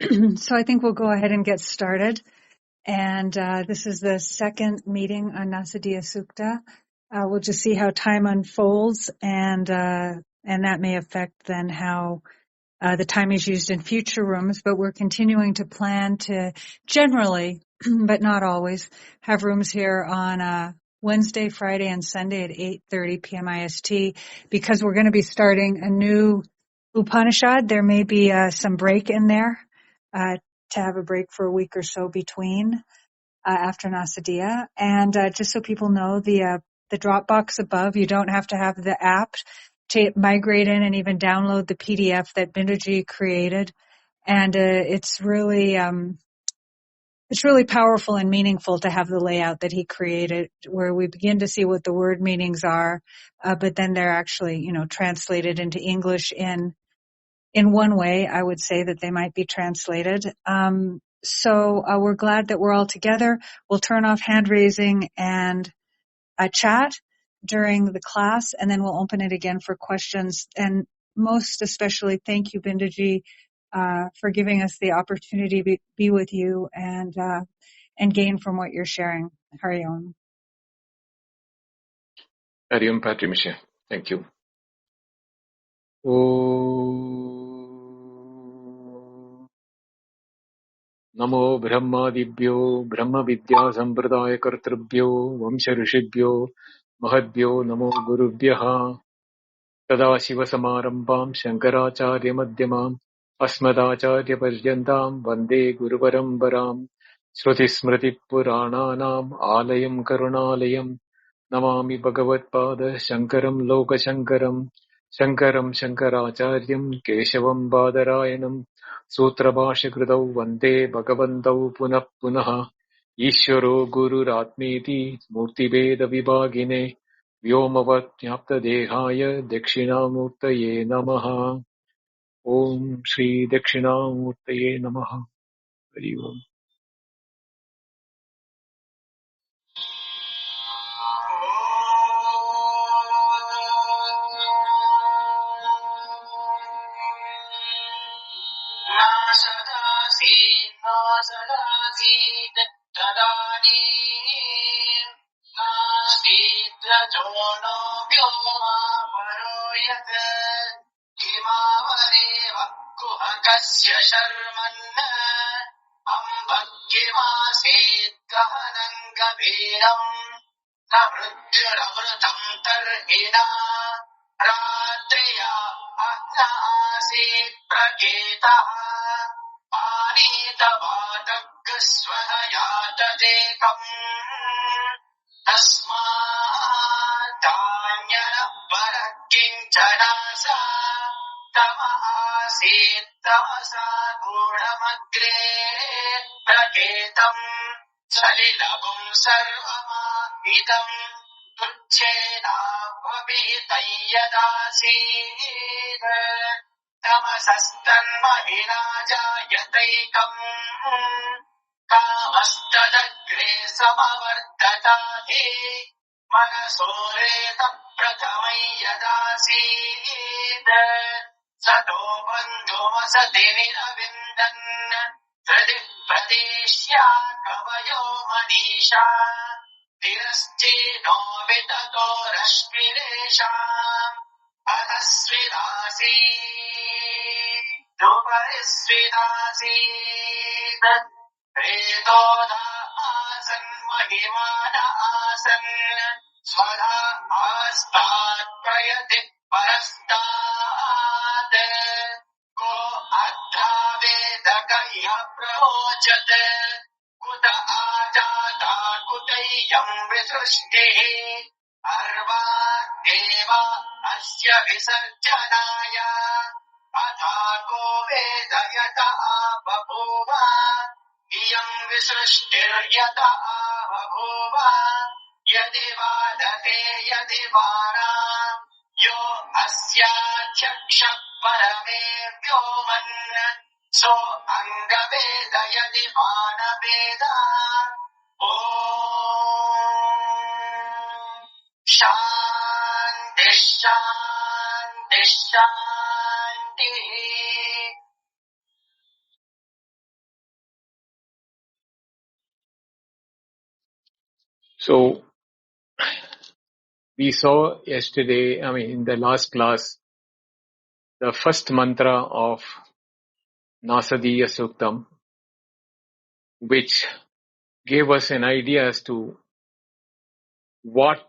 So I think we'll go ahead and get started. And this is the second meeting on Nasadeeya Sukta. We'll just see how time unfolds, and that may affect then how the time is used in future rooms. But we're continuing to plan to generally, but not always, have rooms here on Wednesday, Friday, and Sunday at 8:30 p.m. IST, because we're going to be starting a new Upanishad. There may be some break in there to have a break for a week or so between after Nasadeeya. And just so people know, the Dropbox above, you don't have to have the app to migrate in and even download the PDF that Binderji created. And it's really powerful and meaningful to have the layout that he created, where we begin to see what the word meanings are, but then they're actually, translated into English in one way. I would say that they might be translated. So we're glad that we're all together. We'll turn off hand raising and chat during the class, and then we'll open it again for questions. And most especially, thank you, Bindaji, for giving us the opportunity to be with you and gain from what you're sharing. Hari Om. Hari Om, Patrimisha. Thank you. नमो ब्रह्मादिभ्यो ब्रह्मविद्या संप्रदाय कर्तृभ्यो वंश ऋषिभ्यो महद्भ्यो नमो गुरुभ्यः सदाशिवसमारम्भाम् शङ्कराचार्य मध्यमाम् अस्मदाचार्यपर्यन्ताम् वन्दे गुरुपरम्पराम् श्रुतिस्मृतिपुराणानाम् आलयम् करुणालयम् नमामि भगवत्पाद शङ्करम् लोकशङ्करम् शङ्करम् शङ्कराचार्यम् केशवम् बादरायणम् सूत्रभाष्यकृतौ वन्दे भगवन्तौ पुनः पुनः ईश्वरो गुरुरात्मेति मूर्तिभेदविभागिने व्योमवत्याप्तदेहाय दक्षिणामूर्तये नमः। ओम श्री दक्षिणामूर्तये नमः। हरि ओम। नासदासीत् तदानीम् नासीद्रजोनो व्योमा परो यत् किमावरेव कुहकस्य शर्मन् अम्बक्किमासीत् गहनम् गभीरम् न मृत्युरमृतम् तर्हिणा रात्र्या अग्न आसीत् प्रकेतः आनीतवातग्स्वरयातदेकम् तस्मादान्यनः परः किञ्चनासा तमः आसीत् तमसा गूढमग्रे प्रकेतम् सलिलपुम् सर्वमाहितम् तुच्छेनाभ्वभिहितम् यदासीत् तमसस्तन्महिना जायतैकम् कामस्तदग्रे समवर्तताहि मनसोरेत प्रथमै यदासीत् सतो बन्धुमसति निरविन्दन् हृदि प्रदेश्या कवयो मनीषा तिरश्चेनो विततो रश्मिरेषाम् अधस्विदासीत् प्रेतोदा आसन् महिमान आसन् स्वधा आस्तात् प्रयति परस्तात् को अद्धा वेदक इह प्रवोचत् कुत आजाता कुतैयम् विसृष्टिः अर्वा देवा अस्य विसर्जनाय अथा को वेदयत बभूव इयम् विसृष्टिर्यत बभूव यदि वादते यदि वारा यो अस्याध्यक्षः परमे व्योमन् सो अङ्गवेद यदि वानवेद ॐ शान्ति शान्ति शान्तिः। So we saw yesterday, in the last class, the first mantra of Nasadeeya Suktam, which gave us an idea as to what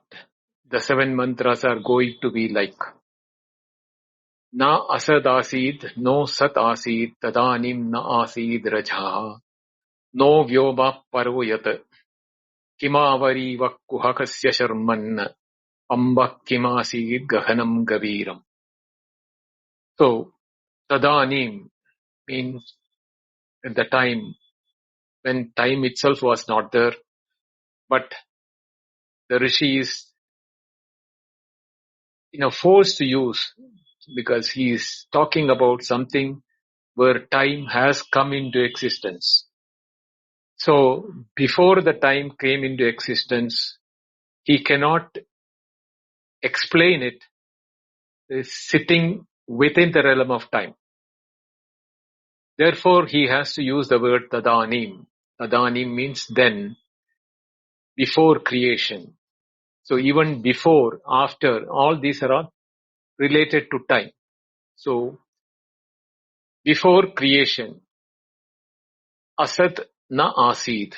the 7 mantras are going to be like. Na asad asid, no sat asid, tadanim na asid rajha, no vyoma parvoyat, kimavari vakkuhakasya sharman, amba kimasid gahanam gaviram. So, tadanim means at the time when time itself was not there, but the rishi is forced to use, because he is talking about something where time has come into existence. So before the time came into existence, he cannot explain it sitting within the realm of time. Therefore, he has to use the word tadanim. Tadanim means then, before creation. So even before, after, all these are all related to time. So before creation, asat na asid,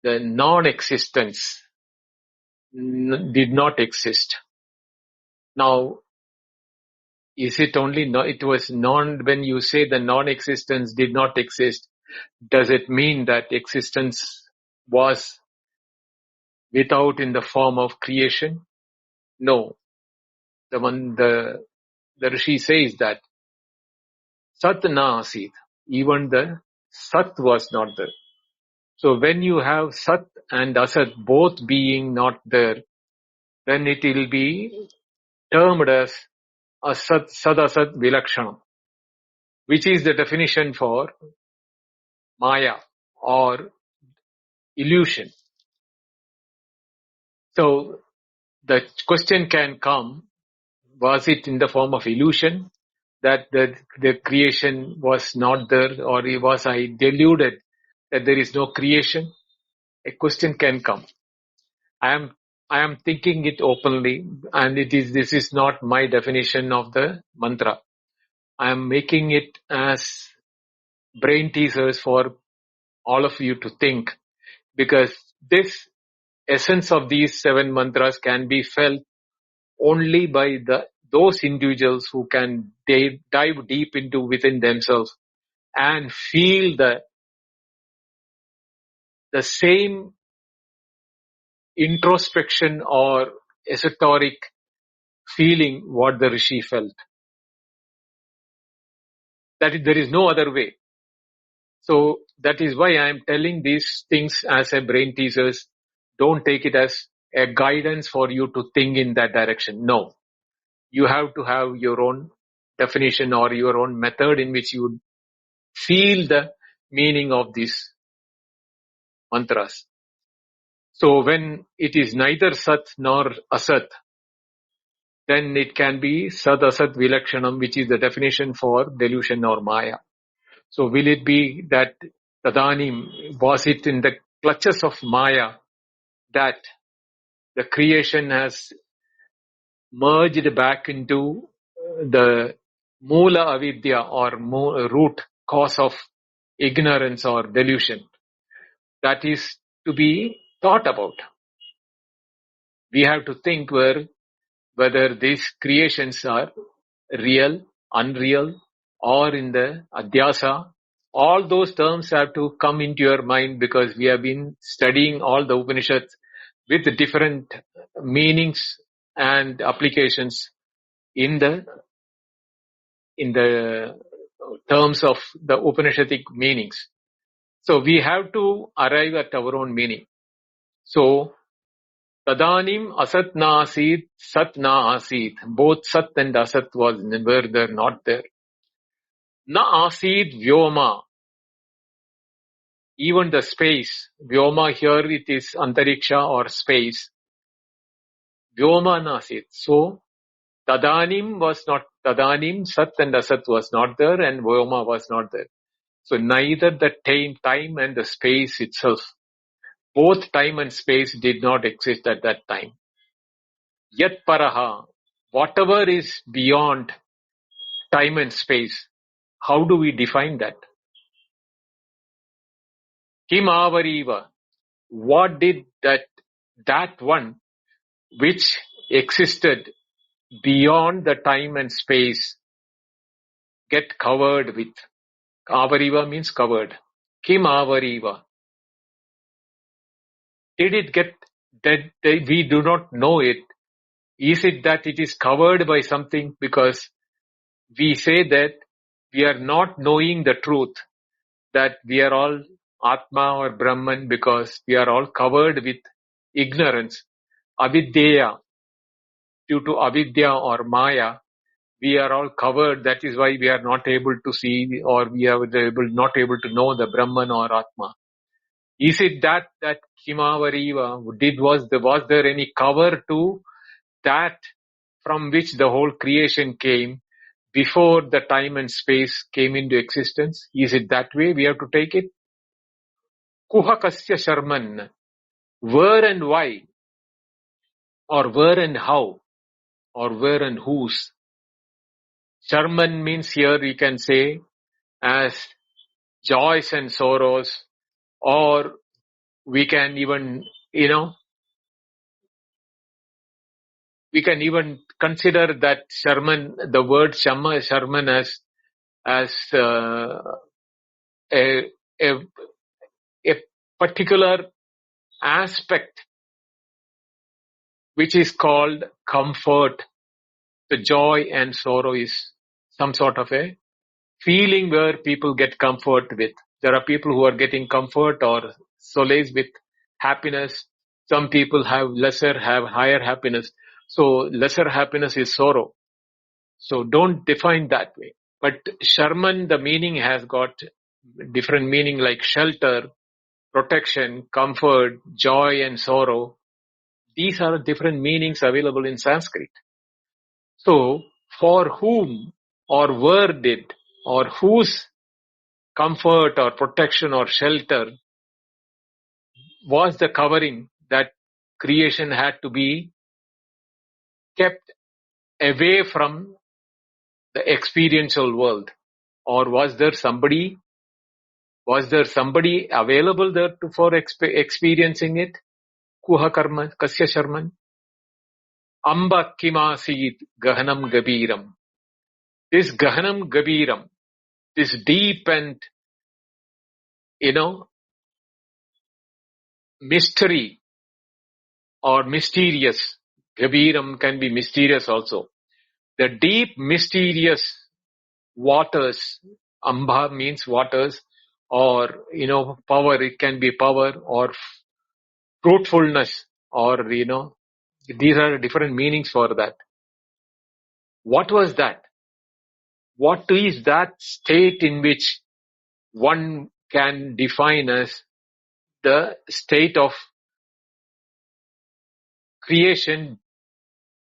the non-existence did not exist. Now, is it only it was when you say the non-existence did not exist, does it mean that existence was without in the form of creation? No. The Rishi says that Sat na asid, even the Sat was not there. So when you have Sat and Asat both being not there, then it will be termed as Asat Sadasat Vilakshanam, which is the definition for Maya or illusion. So the question can come, was it in the form of illusion that the creation was not there, or was I deluded that there is no creation? A question can come. I am thinking it openly, and this is not my definition of the mantra. I am making it as brain teasers for all of you to think, because this essence of these 7 mantras can be felt only by those individuals who can dive deep into within themselves and feel the same introspection or esoteric feeling what the Rishi felt. That there is no other way. So that is why I am telling these things as a brain teasers. Don't take it as a guidance for you to think in that direction. No. You have to have your own definition or your own method in which you feel the meaning of these mantras. So when it is neither Sat nor Asat, then it can be Sat Asat Vilakshanam, which is the definition for delusion or Maya. So will it be that Tadanim, was it in the clutches of Maya that the creation has merged back into the Mula Avidya or root cause of ignorance or delusion? That is to be thought about. We have to think whether these creations are real, unreal, or in the adhyasa. All those terms have to come into your mind, because we have been studying all the Upanishads with different meanings and applications in the terms of the Upanishadic meanings. So we have to arrive at our own meaning. So Tadanim asat na asid, sat na asid. Both sat and asat were there, not there. Na asid vyoma. Even the space. Vyoma here it is antariksha or space. Vyoma na asid. So Tadanim was not, Tadanim, sat and asat was not there, and vyoma was not there. So neither the time and the space itself Both time and space did not exist at that time. Yat paraha, whatever is beyond time and space, how do we define that? Kim avariva, what did that one which existed beyond the time and space get covered with? Avariva means covered. Kim avariva. Did it get that we do not know it? Is it that it is covered by something? Because we say that we are not knowing the truth, that we are all Atma or Brahman because we are all covered with ignorance. Avidya, due to avidya or maya, we are all covered. That is why we are not able to see, or we are not able to know the Brahman or Atma. Is it that Kimavariva was there any cover to that from which the whole creation came before the time and space came into existence? Is it that way we have to take it? Kuhakasya Sharman, where and why, or where and how, or where and whose. Sharman means here we can say as joys and sorrows, or we can even, we can even consider that Sharman, the word Sharman as a particular aspect which is called comfort. The joy and sorrow is some sort of a feeling where people get comfort with. There are people who are getting comfort or solace with happiness. Some people have higher happiness. So lesser happiness is sorrow. So don't define that way. But Sharman, the meaning has got different meaning like shelter, protection, comfort, joy and sorrow. These are different meanings available in Sanskrit. So for whom or where did or whose comfort or protection or shelter was the covering that creation had to be kept away from the experiential world? Or was there somebody available there for experiencing it? Kuha karma kasya sharman. Amba kimasid gahanam gabiram. This gahanam gabiram, this deep and, mystery or mysterious. Gabiram can be mysterious also. The deep mysterious waters, Amba means waters, or, power, it can be power or fruitfulness, or, these are different meanings for that. What was that? What is that state in which one can define as the state of creation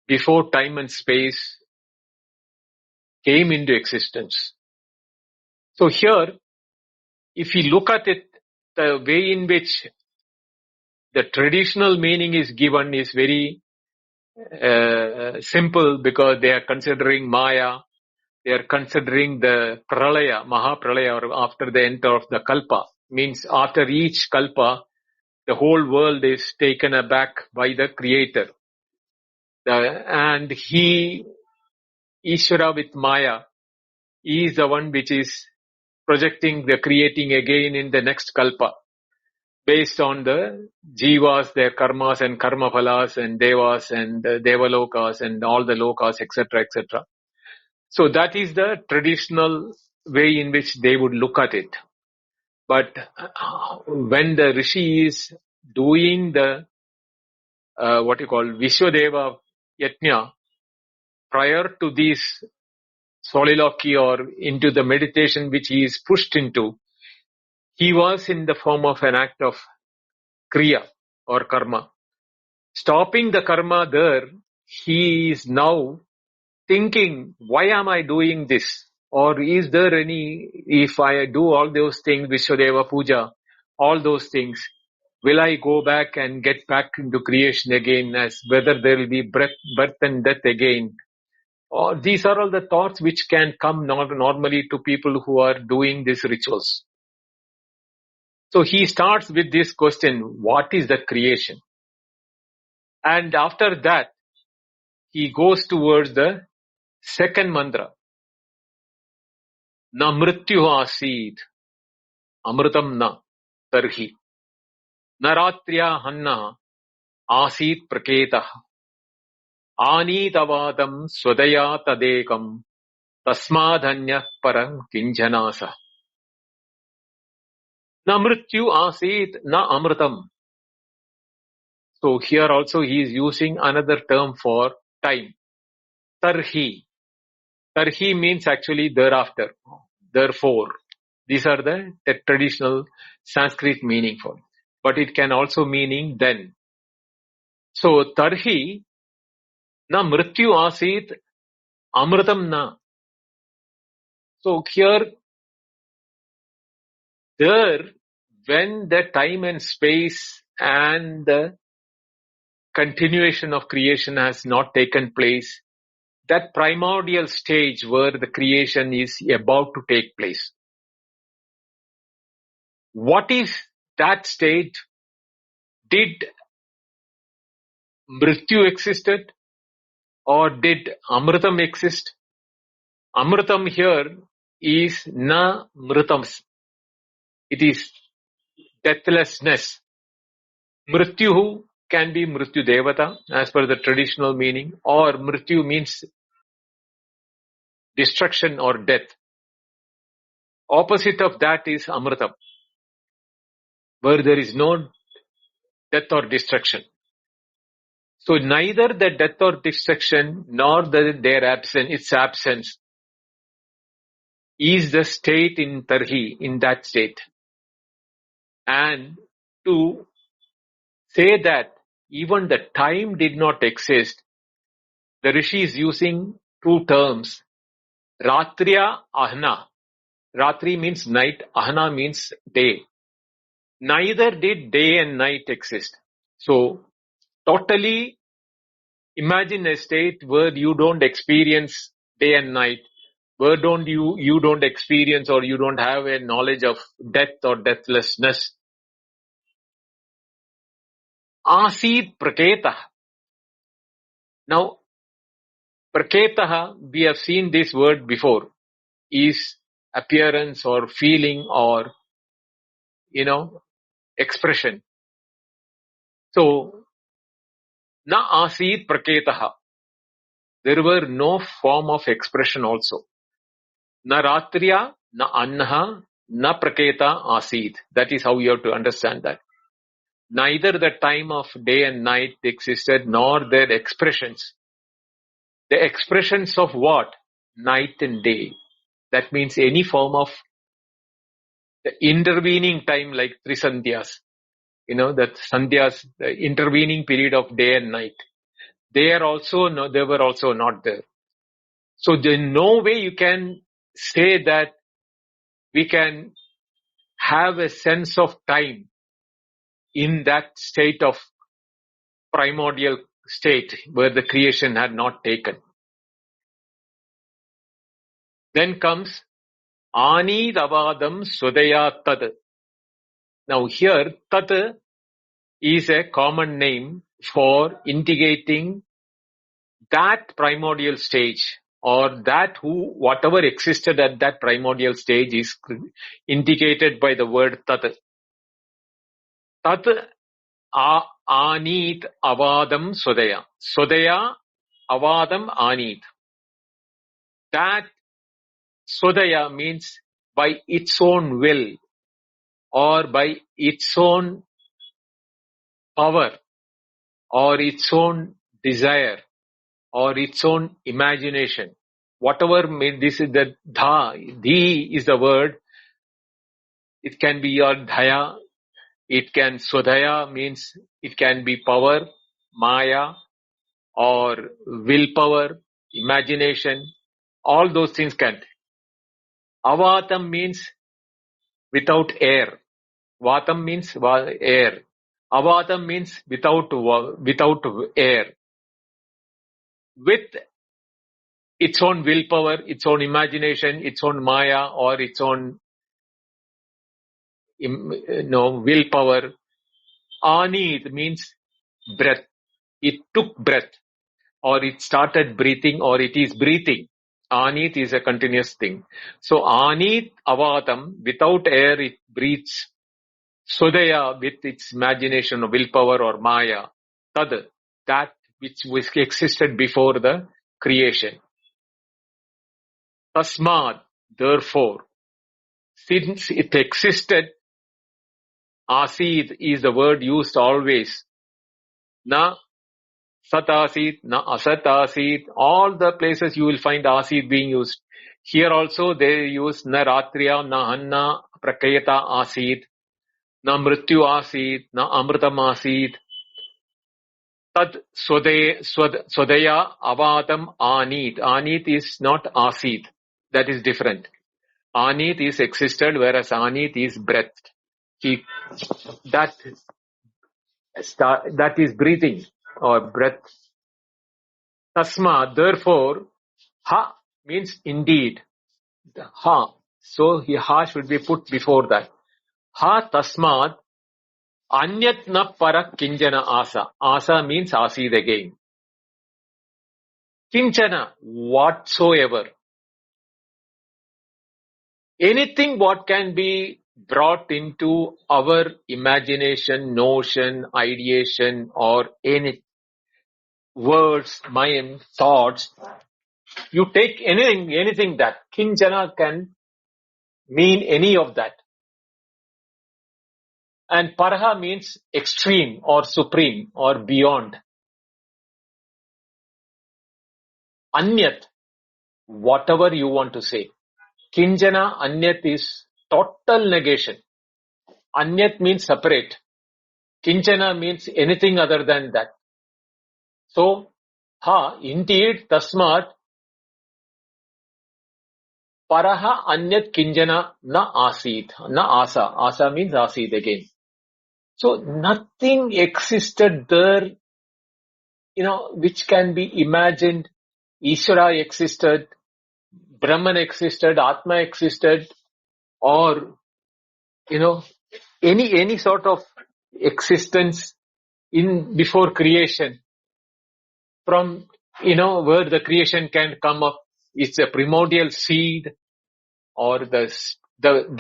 before time and space came into existence? So here, if you look at it, the way in which the traditional meaning is given is very simple, because they are considering Maya, they are considering the Pralaya, Mahapralaya, or after the end of the Kalpa. Means after each Kalpa, the whole world is taken aback by the Creator. And Ishvara with Maya, he is the one which is projecting the creating again in the next Kalpa, based on the jivas, their karmas and karma phalas, and devas and devalokas and all the lokas, etc., etc. So that is the traditional way in which they would look at it. But when the rishi is doing the Vishwadeva Yajna, prior to this soliloquy or into the meditation which he is pushed into, he was in the form of an act of kriya or karma. Stopping the karma there, he is now thinking, why am I doing this? Or is there any, if I do all those things, Vishwadeva Puja, all those things, Will I go back and get back into creation again, as whether there will be birth and death again? Or these are all the thoughts which can come normally to people who are doing these rituals. So he starts with this question, what is the creation? And after that, he goes towards the second mantra. Na mrityu asid, amritam na tarhi. Naratriya hanna asid praketah. Anitavadam swadaya tadekam. Tasmadhanya param kinjanasa. Na mrityu asid na amritam. So here also he is using another term for time. Tarhi. Tarhi means actually thereafter. Therefore. These are the traditional Sanskrit meaning for it. But it can also meaning then. So tarhi na mrityu asit amritam na. So here, there, when the time and space and the continuation of creation has not taken place, that primordial stage where the creation is about to take place. What is that state? Did Mrityu existed or did Amritam exist? Amritam here is na mritams. It is deathlessness. Mrityu can be Mrityu Devata as per the traditional meaning, or Mrityu means destruction or death. Opposite of that is Amritam, where there is no death or destruction. So neither the death or destruction nor their absence, its absence, is the state in Tarhi, in that state. And to say that even the time did not exist, the Rishi is using two terms. Ratriya Ahna. Ratri means night, Ahna means day. Neither did day and night exist. So, totally imagine a state where you don't experience day and night, where you don't experience or you don't have a knowledge of death or deathlessness. Asid praketah. Now, praketah, we have seen this word before, is appearance or feeling or, expression. So, na asid praketah. There were no form of expression also. Na ratriya, na anha, na praketa asid. That is how you have to understand that. Neither the time of day and night existed, nor their expressions. The expressions of what? Night and day. That means any form of the intervening time like three sandhyas. That sandhyas, the intervening period of day and night. They were also not there. So there's no way you can say that we can have a sense of time in that state of primordial state where the creation had not taken. Then comes Ani Davadam Sudaya Tad. Now here, Tad is a common name for indicating that primordial stage, or that whatever existed at that primordial stage is indicated by the word Tat. Tat Anit Avadam Swadaya. Swadaya Avadam Anit. That Swadaya means by its own will or by its own power or its own desire or its own imagination. Whatever this is the Dhi is the word. It can be your Dhaya. It can Swadaya means it can be power, Maya, or willpower, imagination. All those things can. Avatam means without air. Vatam means air. Avatam means without air. With its own willpower, its own imagination, its own maya, or its own willpower. Anit means breath. It took breath, or it started breathing, or it is breathing. Anit is a continuous thing. So Anit Avatam, without air it breathes. Sudaya, with its imagination or willpower or maya. Tad, that which existed before the creation. Tasmad, therefore, since it existed, Asid is the word used always. Na Sat Asid, na Asat Asid, all the places you will find Asid being used. Here also they use na Ratriya, na Hanna, Prakayata Asid, na Mrityu Asid, na Amritam Asid. Tad Swadaya Avatam Anit. Anit is not Asid. That is different. Anit is existed, whereas Anit is breath. That is breathing or breath. Tasma, therefore, ha means indeed. Ha. So ha should be put before that. Ha tasmad anyat na para kinjana asa. Asa means asid again. Kinchana, whatsoever. Anything what can be brought into our imagination, notion, ideation, or any words, mind, thoughts, you take anything that kinchana can mean any of that. And paraha means extreme or supreme or beyond. Anyat, whatever you want to say. Kinjana, anyat is total negation. Anyat means separate. Kinchana means anything other than that. So, indeed, tasmat, paraha anyat kinjana na asid, na asa. Asa means asid again. So, nothing existed there, which can be imagined. Ishvara existed, Brahman existed, Atma existed, or, any sort of existence before creation. From, where the creation can come up, it's a primordial seed or the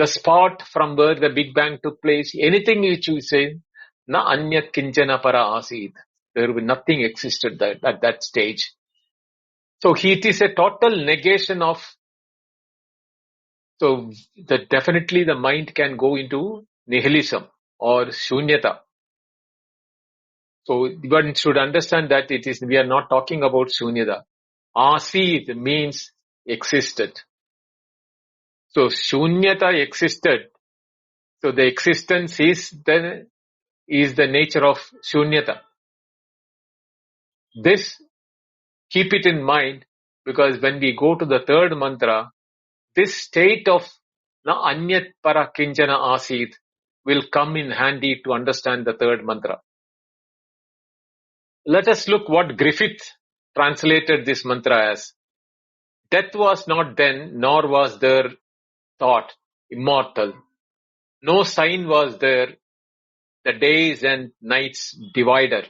spot from where the Big Bang took place. Anything which you say, na anyat kinchana para asid. There will nothing existed at that stage. So it is a total negation of. So definitely the mind can go into nihilism or shunyata. So one should understand that we are not talking about shunyata. Asid means existed. So shunyata existed. So the existence is the nature of shunyata. This, keep it in mind, because when we go to the third mantra, this state of na anyat para kinjana asid will come in handy to understand the third mantra. Let us look what Griffith translated this mantra as. Death was not then, nor was there thought, immortal. No sign was there, the days and nights divider.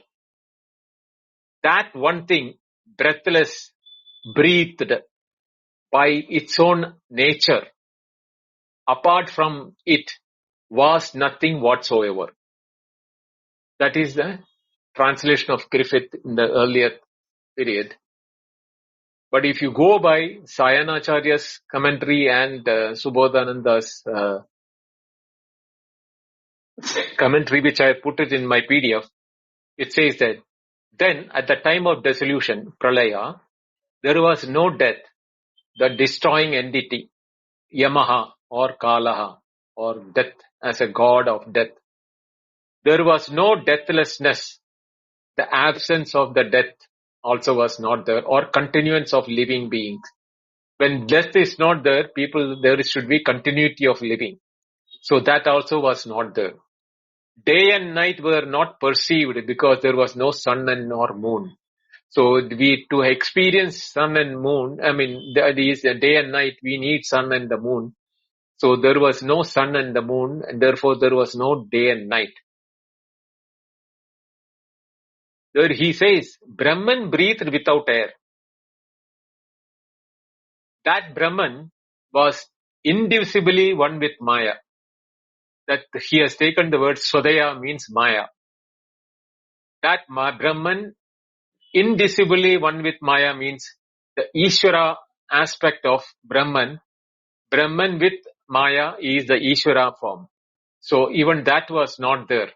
That one thing, breathless, breathed by its own nature, apart from it, was nothing whatsoever. That is the translation of Griffith in the earlier period. But if you go by Sayanacharya's commentary and Subodhananda's commentary, which I put it in my PDF, it says that then at the time of dissolution, Pralaya, there was no death, the destroying entity, Yamaha or Kalaha, or death as a god of death. There was no deathlessness. The absence of the death also was not there, or continuance of living beings. When death is not there, there should be continuity of living. So that also was not there. day and night were not perceived because there was no sun and nor moon. So to experience sun and moon, that is day and night, we need sun and the moon. So there was no sun and the moon, and therefore there was no day and night. There he says, Brahman breathed without air. That Brahman was indivisibly one with Maya. That he has taken the word Swadaya means Maya. That Brahman indivisibly one with Maya means the Ishvara aspect of Brahman. Brahman with Maya is the Ishvara form. So even that was not there.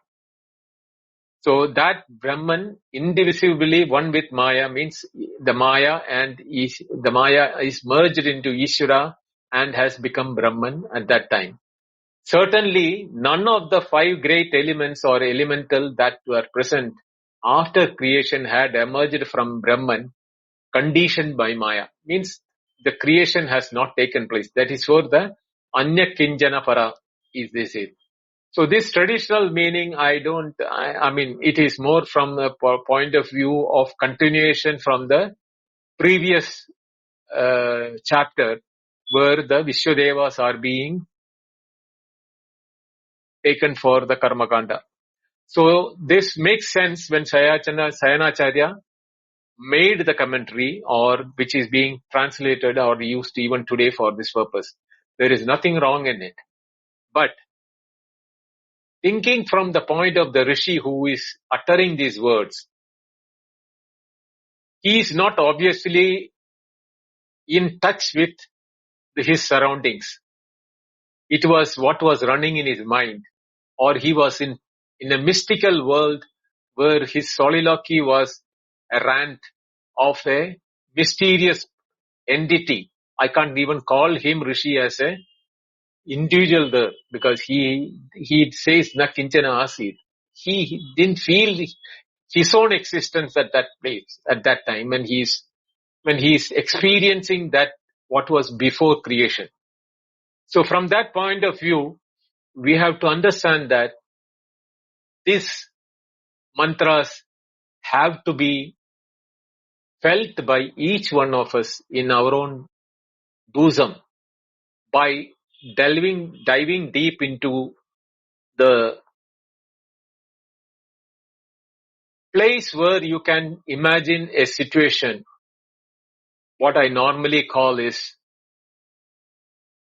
So that Brahman indivisibly one with Maya means the Maya is merged into Ishvara and has become Brahman at that time. Certainly, none of the 5 great elements or elemental that were present after creation had emerged from Brahman, conditioned by Maya. Means the creation has not taken place. That is for the Anya Kinjana Para is this it. So this traditional meaning, it is more from a point of view of continuation from the previous chapter where the Vishwadevas are being taken for the Karmakanda. So this makes sense when Sayanacharya made the commentary, or which is being translated or used even today for this purpose. There is nothing wrong in it. But thinking from the point of the Rishi who is uttering these words, he is not obviously in touch with his surroundings. It was what was running in his mind, or he was in a mystical world where his soliloquy was a rant of a mysterious entity. I can't even call him Rishi as a individual there because he says na kinchana asid. He didn't feel his own existence at that place, at that time, when he's experiencing that what was before creation. So from that point of view, we have to understand that these mantras have to be felt by each one of us in our own bosom by diving deep into the place where you can imagine a situation. What I normally call is,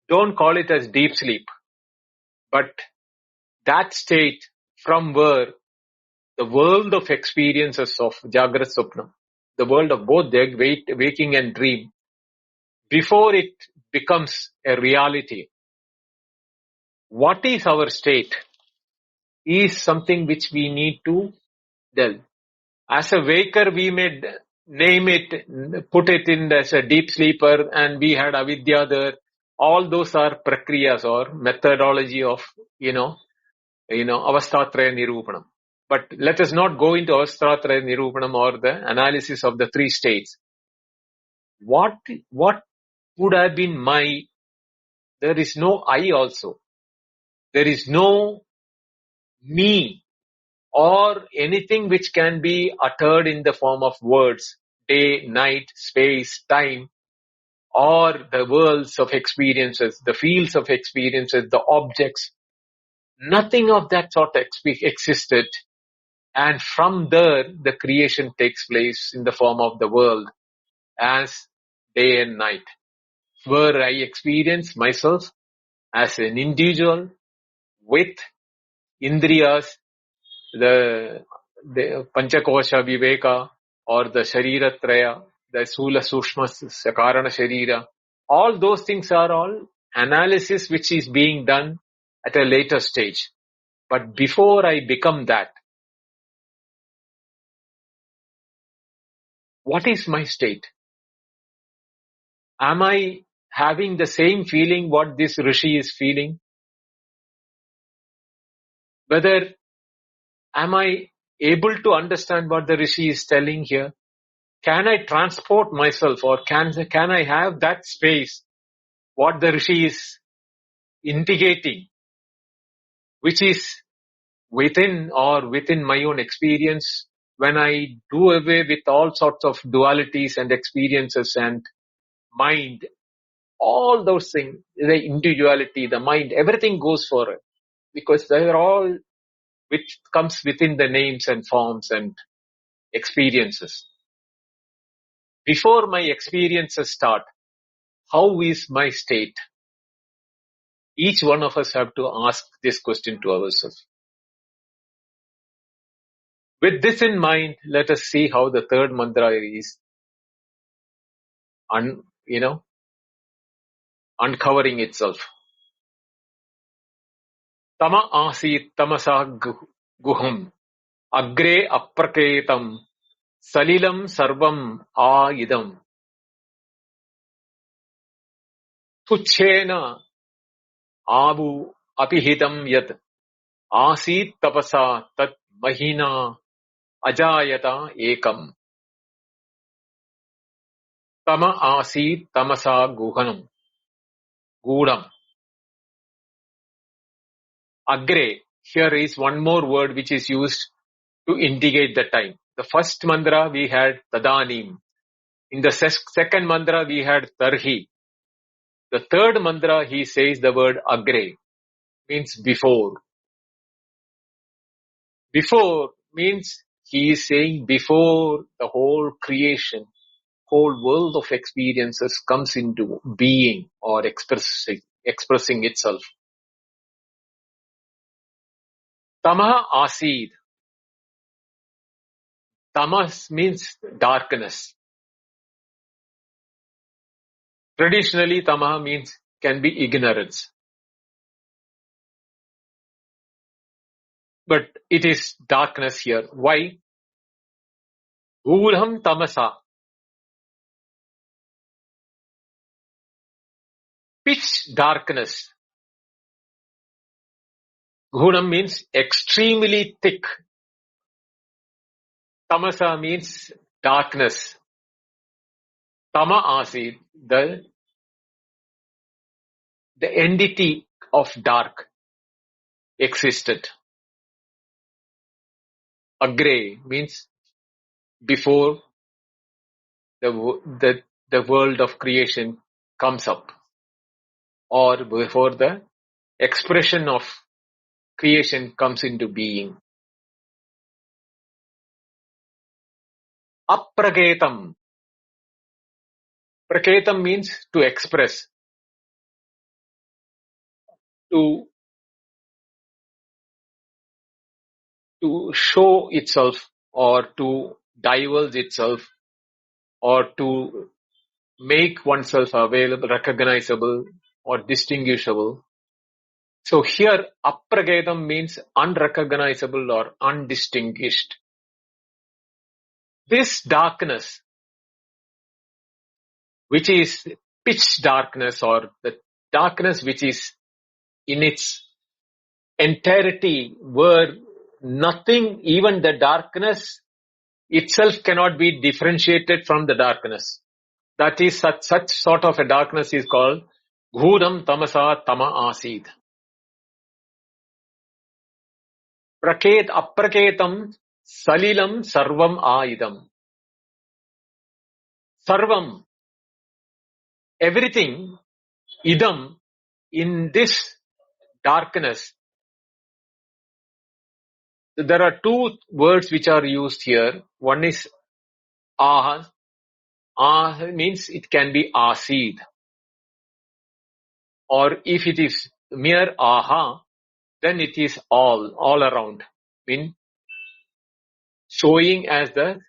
don't call it as deep sleep, but that state from where the world of experiences of Jagrat Swapna, the world of both the waking and dream, before it becomes a reality, what is our state is something which we need to delve. As a waker, we may name it, put it in as a deep sleeper, and we had avidya there. All those are prakriyas or methodology of, avastatraya nirupanam. But let us not go into avastatraya nirupanam or the analysis of the 3 states. What would have been there is no I also. There is no me or anything which can be uttered in the form of words, day, night, space, time, or the worlds of experiences, the fields of experiences, the objects. Nothing of that sort existed. And from there, the creation takes place in the form of the world as day and night, where I experience myself as an individual with indriyas, the Panchakosha Viveka, or the Sharira Traya, the Sula Sushma Sakarana Sharira. All those things are all analysis which is being done at a later stage. But before I become that, what is my state? Am I having the same feeling what this Rishi is feeling? Whether am I able to understand what the Rishi is telling here? Can I transport myself, or can I have that space, what the Rishi is indicating, which is within my own experience, when I do away with all sorts of dualities and experiences and mind, all those things, the individuality, the mind, everything goes for it, because they are all which comes within the names and forms and experiences. Before my experiences start, how is my state? Each one of us have to ask this question to ourselves. With this in mind, let us see how the third mantra is uncovering itself. Tama asit tamasa guham agre apraketam salilam sarvam idam tuchena abu apihitam yat asit tapasa tat mahina ajayata ekam. Tama asit tamasa gudam. Agre, here is one more word which is used to indicate the time. The first mantra we had tadanim. In the second mantra we had tarhi. The third mantra he says the word agre, means before. Before means he is saying before the whole creation, whole world of experiences comes into being or expressing itself. Tamaha asid. Tamas means darkness. Traditionally, tamaha means can be ignorance. But it is darkness here. Why? Gulham tamasa. Pitch darkness. Gunam means extremely thick. Tamasa means darkness. Tama asid, the entity of dark existed. Agre means before the world of creation comes up, or before the expression of creation comes into being. Apraketam. Praketam means to express, to show itself, or to divulge itself, or to make oneself available, recognizable, or distinguishable. So here, apraketam means unrecognizable or undistinguished. This darkness, which is pitch darkness, or the darkness which is in its entirety, where nothing, even the darkness itself cannot be differentiated from the darkness. That is such sort of a darkness is called Ghudam Tamasa Tama Asid. Apraketam Salilam Sarvam Aidam. Sarvam, everything, idam, in this darkness. There are two words which are used here. One is aha. Ah means it can be asid. Or if it is mere aha, then it is all around. Mean showing as the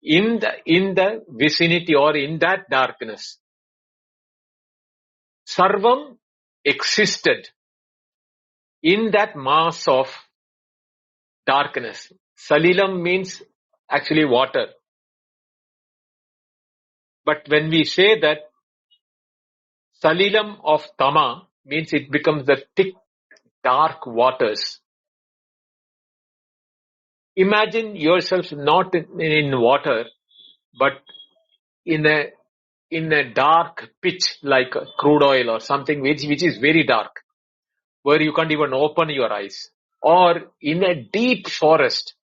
in the vicinity or in that darkness. Sarvam existed in that mass of darkness. Salilam means actually water. But when we say that Salilam of Tama means it becomes the thick, dark waters. Imagine yourself not in water, but in a dark pitch like crude oil or something which is very dark, where you can't even open your eyes. or in a deep forest.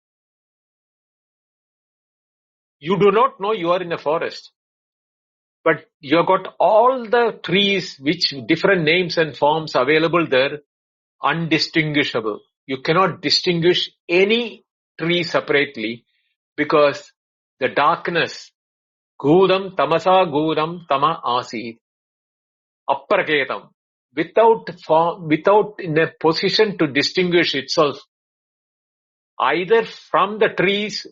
You do not know you are in a forest, but you have got all the trees which different names and forms available there, undistinguishable. You cannot distinguish any tree separately because the darkness, Gudam tamasa gudam tama asi, appraketam, without in a position to distinguish itself either from the trees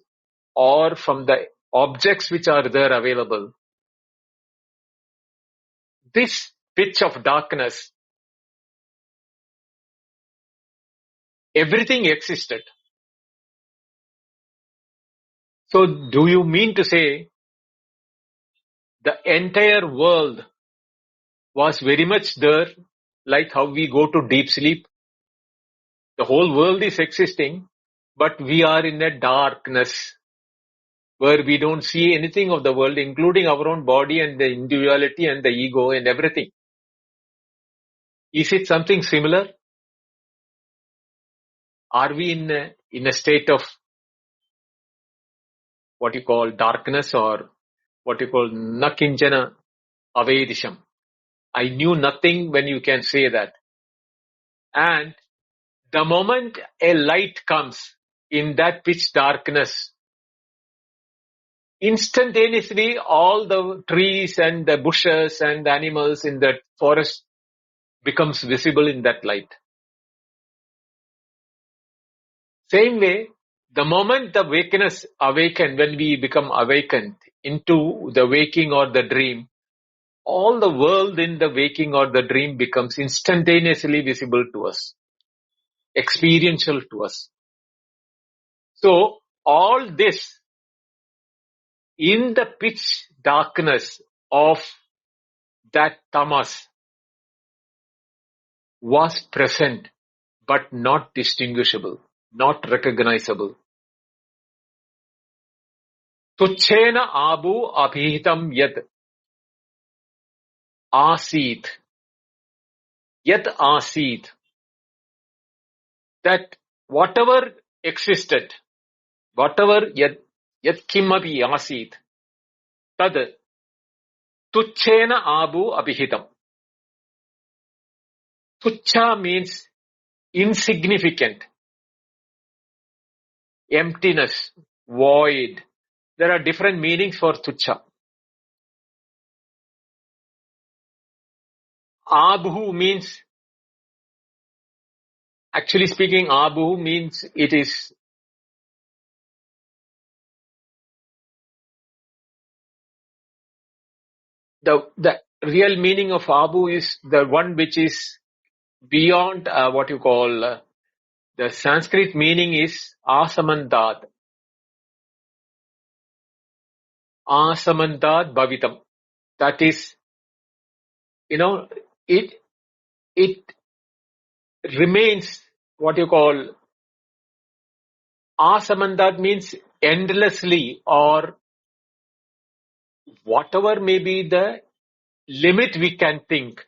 or from the objects which are there available. This pitch of darkness, everything existed. So do you mean to say the entire world was very much there, like how we go to deep sleep? The whole world is existing, but we are in a darkness where we don't see anything of the world, including our own body and the individuality and the ego and everything. Is it something similar? Are we in a state of what you call darkness, or what you call nakinjana avedisham? I knew nothing when you can say that. And the moment a light comes in that pitch darkness, instantaneously all the trees and the bushes and the animals in that forest becomes visible in that light. Same way, the moment the when we become awakened into the waking or the dream, all the world in the waking or the dream becomes instantaneously visible to us, experiential to us. So all this in the pitch darkness of that tamas was present but not distinguishable, not recognizable. Tuchena abu abhihitam yad asit. Yad asit. That whatever existed, whatever yad kimapi asit, tad tuchena abu abhihitam. Tucha means insignificant, emptiness, void. There are different meanings for tucha. Abhu means, actually speaking, abhu means it is the real meaning of abhu is the one which is beyond what you call the Sanskrit meaning is asamantat. Asamantat bhavitam. That is, it remains what you call asamantat means endlessly, or whatever may be the limit we can think.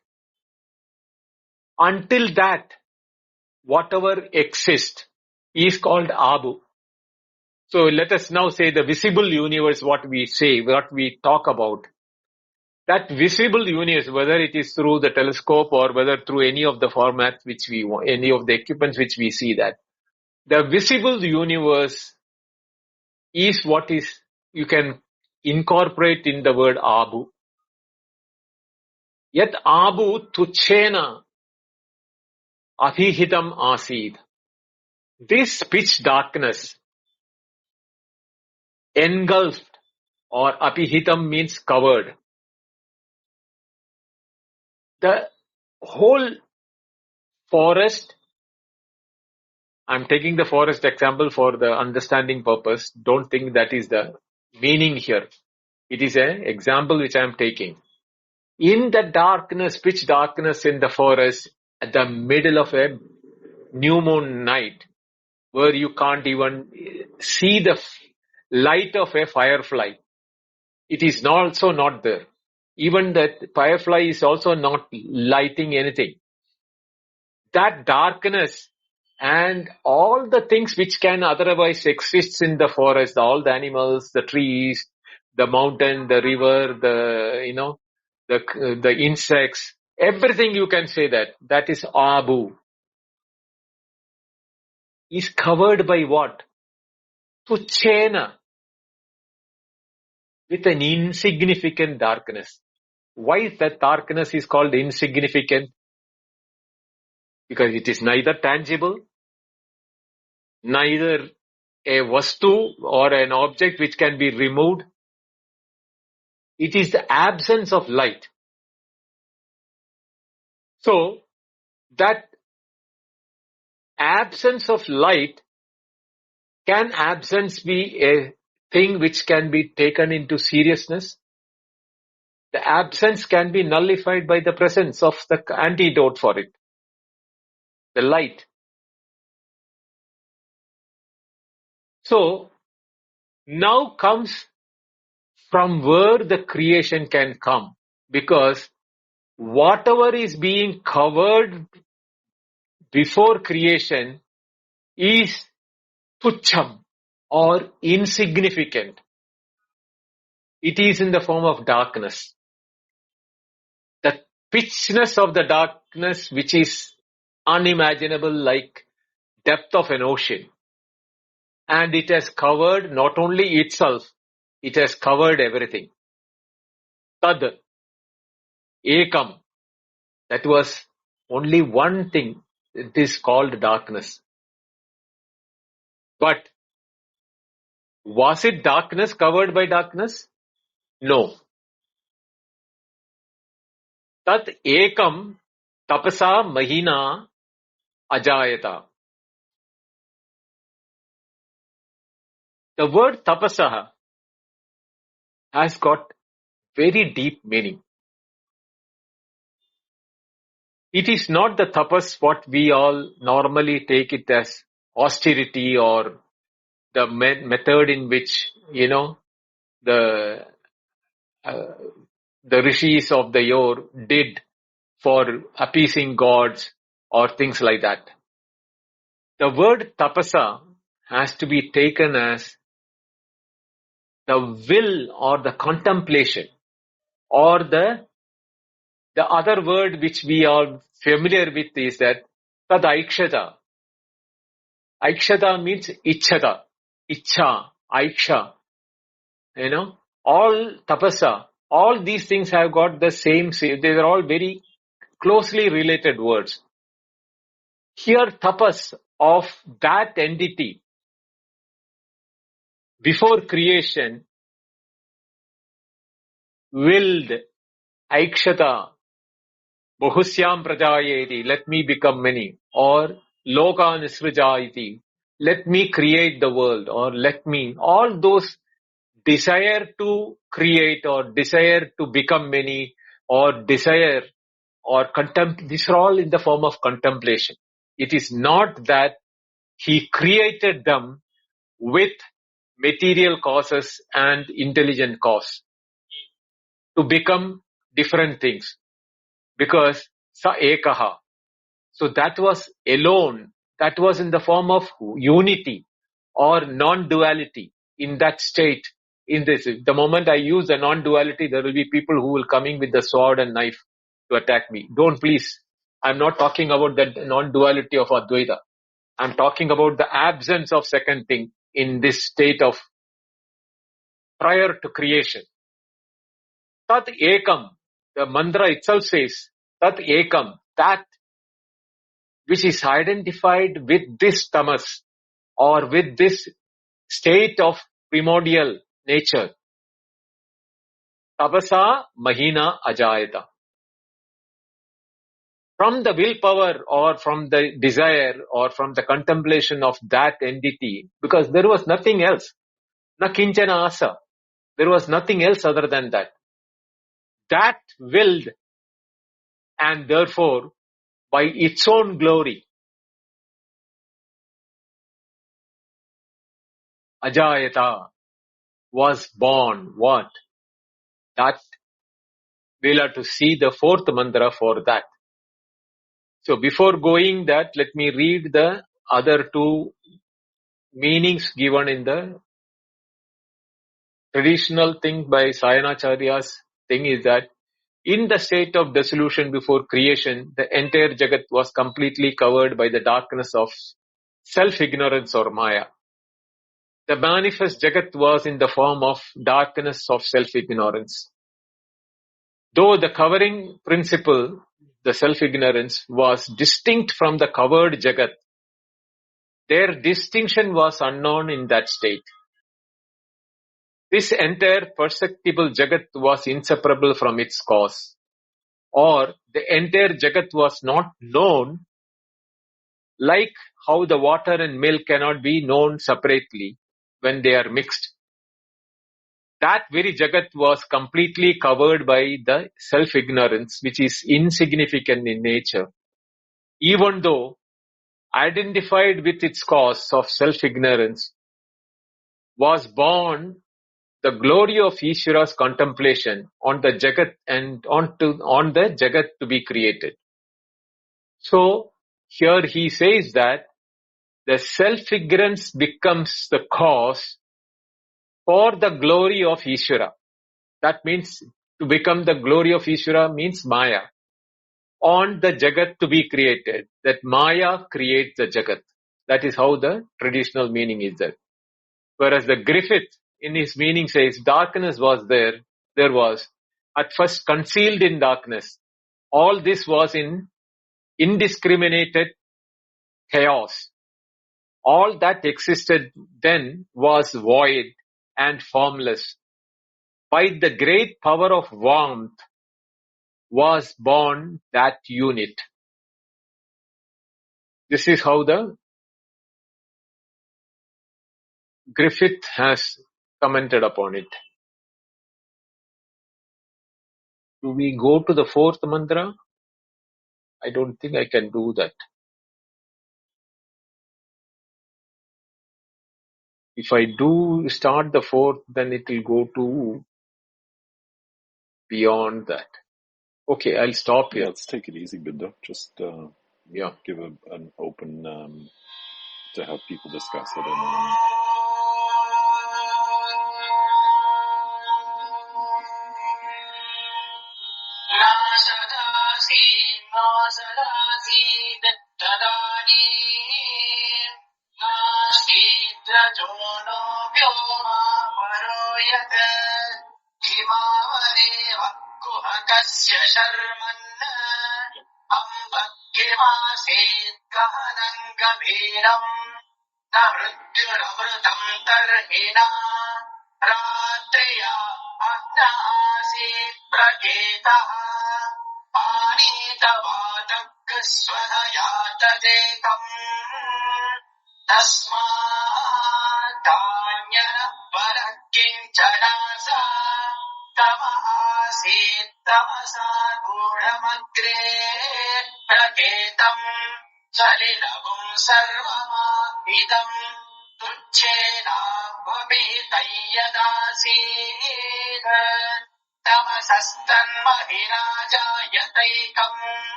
Until that, whatever exists is called abhu. So let us now say the visible universe, what we talk about. That visible universe, whether it is through the telescope or whether through any of the formats which we want, any of the equipments which we see, that the visible universe is what is, you can incorporate in the word abhu. Yet abhu tuchena abhihitam asid. This pitch darkness engulfed, or abhihitam means covered, the whole forest. I'm taking the forest example for the understanding purpose. Don't think that is the meaning here. It is an example which I am taking. In the darkness, pitch darkness in the forest, at the middle of a new moon night, where you can't even see the light of a firefly, it is also not there. Even that firefly is also not lighting anything. That darkness And all the things which can otherwise exist in the forest, all the animals, the trees, the mountain, the river, the insects, everything you can say that is Abu, is covered by what? Tuchena, with an insignificant darkness. Why that darkness is called insignificant? Because it is neither tangible, neither a vastu or an object which can be removed. It is the absence of light. So, that absence of light, can absence be a thing which can be taken into seriousness? The absence can be nullified by the presence of the antidote for it, the light. So, now comes from where the creation can come, because whatever is being covered before creation is tucham or insignificant. It is in the form of darkness. The pitchness of the darkness, which is unimaginable, like depth of an ocean. And it has covered not only itself, it has covered everything. Tad, ekam, that was only one thing. It is called darkness. But was it darkness covered by darkness? No. Tat ekam tapasa mahina ajayata. The word tapasa has got very deep meaning. It is not the tapas what we all normally take it as austerity or the method in which, the rishis of the yore did for appeasing gods or things like that. The word tapasa has to be taken as the will or the contemplation, or the other word which we are familiar with is that tad aikshata. Aikshata means ichhata, ichha, aiksha. All tapasa, all these things have got the same, they are all very closely related words. Here tapas of that entity before creation willed aikshata bahusyam prajayeti, let me become many, or loka nisrajayati, let me create the world, or let me, all those desire to create or desire to become many or desire or these are all in the form of contemplation. It is not that he created them with material causes and intelligent cause to become different things, because sa ekaha. So that was alone, that was in the form of unity or non-duality in that state. In this, the moment I use the non-duality, there will be people who will coming with the sword and knife to attack me. Don't, please. I'm not talking about the non-duality of Advaita. I'm talking about the absence of second thing in this state of prior to creation. Tat ekam, the mantra itself says, Tat ekam, that which is identified with this tamas or with this state of primordial nature. Tapasa mahina ajayata. From the willpower or from the desire or from the contemplation of that entity, because there was nothing else. Na kinchana asa. There was nothing else other than that. That willed, and therefore by its own glory, ajayata, was born. What? That we'll have to see the fourth mantra for that. So before going that, let me read the other two meanings given in the traditional thing by Sayanacharya's thing is that in the state of dissolution before creation, the entire Jagat was completely covered by the darkness of self-ignorance or Maya. The manifest Jagat was in the form of darkness of self-ignorance. Though the covering principle, the self-ignorance, was distinct from the covered Jagat, their distinction was unknown in that state. This entire perceptible Jagat was inseparable from its cause, or the entire Jagat was not known, like how the water and milk cannot be known separately when they are mixed. That very Jagat was completely covered by the self-ignorance, which is insignificant in nature, even though identified with its cause of self-ignorance, was born the glory of Ishvara's contemplation on the Jagat and on the Jagat to be created. So here he says that the self-ignorance becomes the cause for the glory of Ishvara. That means to become the glory of Ishvara means Maya. On the Jagat to be created, that Maya creates the Jagat. That is how the traditional meaning is there. Whereas the Griffith in his meaning says darkness was there was at first concealed in darkness. All this was in indiscriminated chaos. All that existed then was void and formless. By the great power of warmth was born that unit. This is how the Griffith has commented upon it. Do we go to the fourth mantra? I don't think I can do that. If I do start the fourth, then it will go to beyond that. Okay, I'll stop here. Yeah, let's take it easy, Buddha. Just give an open to have people discuss it. And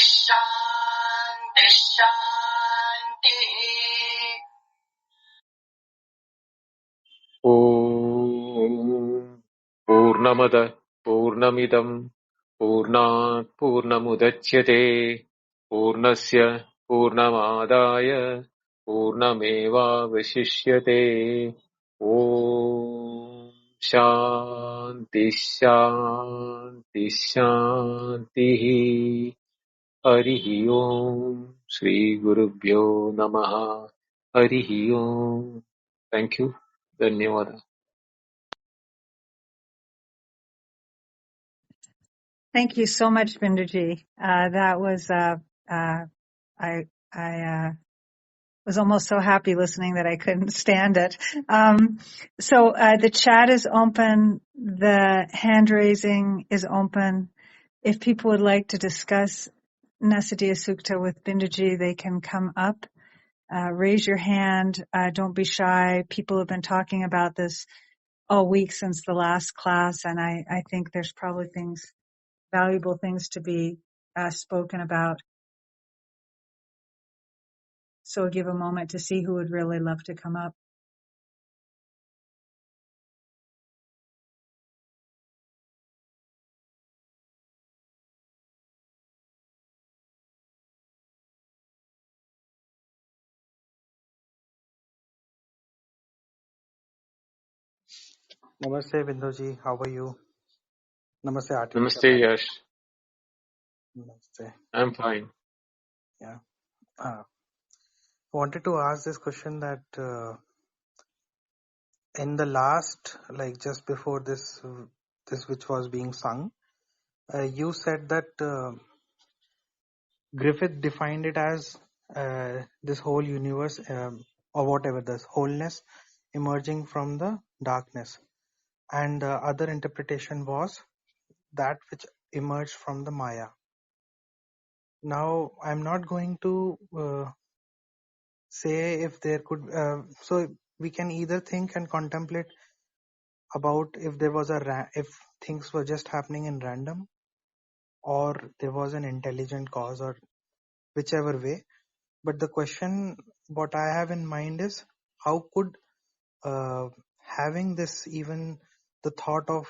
Shanti Shanti. Om Purnamada Purnamidam Purnat Purnamudachyate Purnasya Purnamadaya Purnameva Vashishyate. Om Shanti Shanti Shanti. Harihi Om. Shri Gurubhyo Namaha. Harihi Om. Thank you. Dhanyawada. Thank you so much, Binduji. That was, I was almost so happy listening that I couldn't stand it. So the chat is open. The hand raising is open. If people would like to discuss Nasadeeya Sukta with Binduji, they can come up. Raise your hand. Don't be shy. People have been talking about this all week since the last class, and I think there's probably valuable things to be spoken about. So I'll give a moment to see who would really love to come up. Namaste, Binduji. How are you? Namaste, Artificial Namaste, Life. Yash. Namaste. I'm fine. Yeah. Wanted to ask this question that in the last, like just before this which was being sung, you said that Griffith defined it as this whole universe or whatever, this wholeness emerging from the darkness. And the other interpretation was that which emerged from the Maya. Now, I'm not going to say if there could so we can either think and contemplate about if there was if things were just happening in random or there was an intelligent cause or whichever way, but the question what I have in mind is how could having this, even the thought of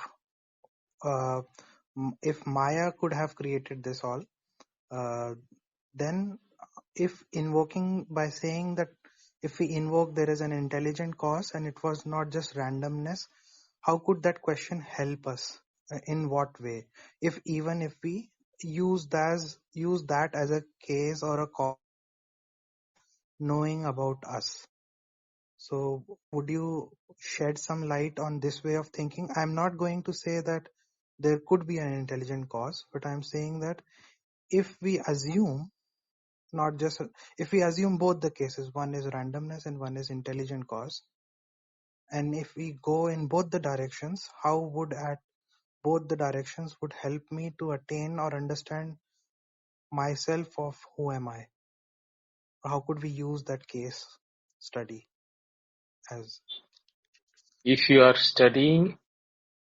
if Maya could have created this all, then if invoking by saying that if we invoke there is an intelligent cause and it was not just randomness, how could that question help us? In what way? If even if we use that as a case or a cause knowing about us. So would you shed some light on this way of thinking? I'm not going to say that there could be an intelligent cause, but I'm saying that if we assume not just if we assume both the cases, one is randomness and one is intelligent cause, and if we go in both the directions, how would at both the directions would help me to attain or understand myself of who am I? How could we use that case study as? If you are studying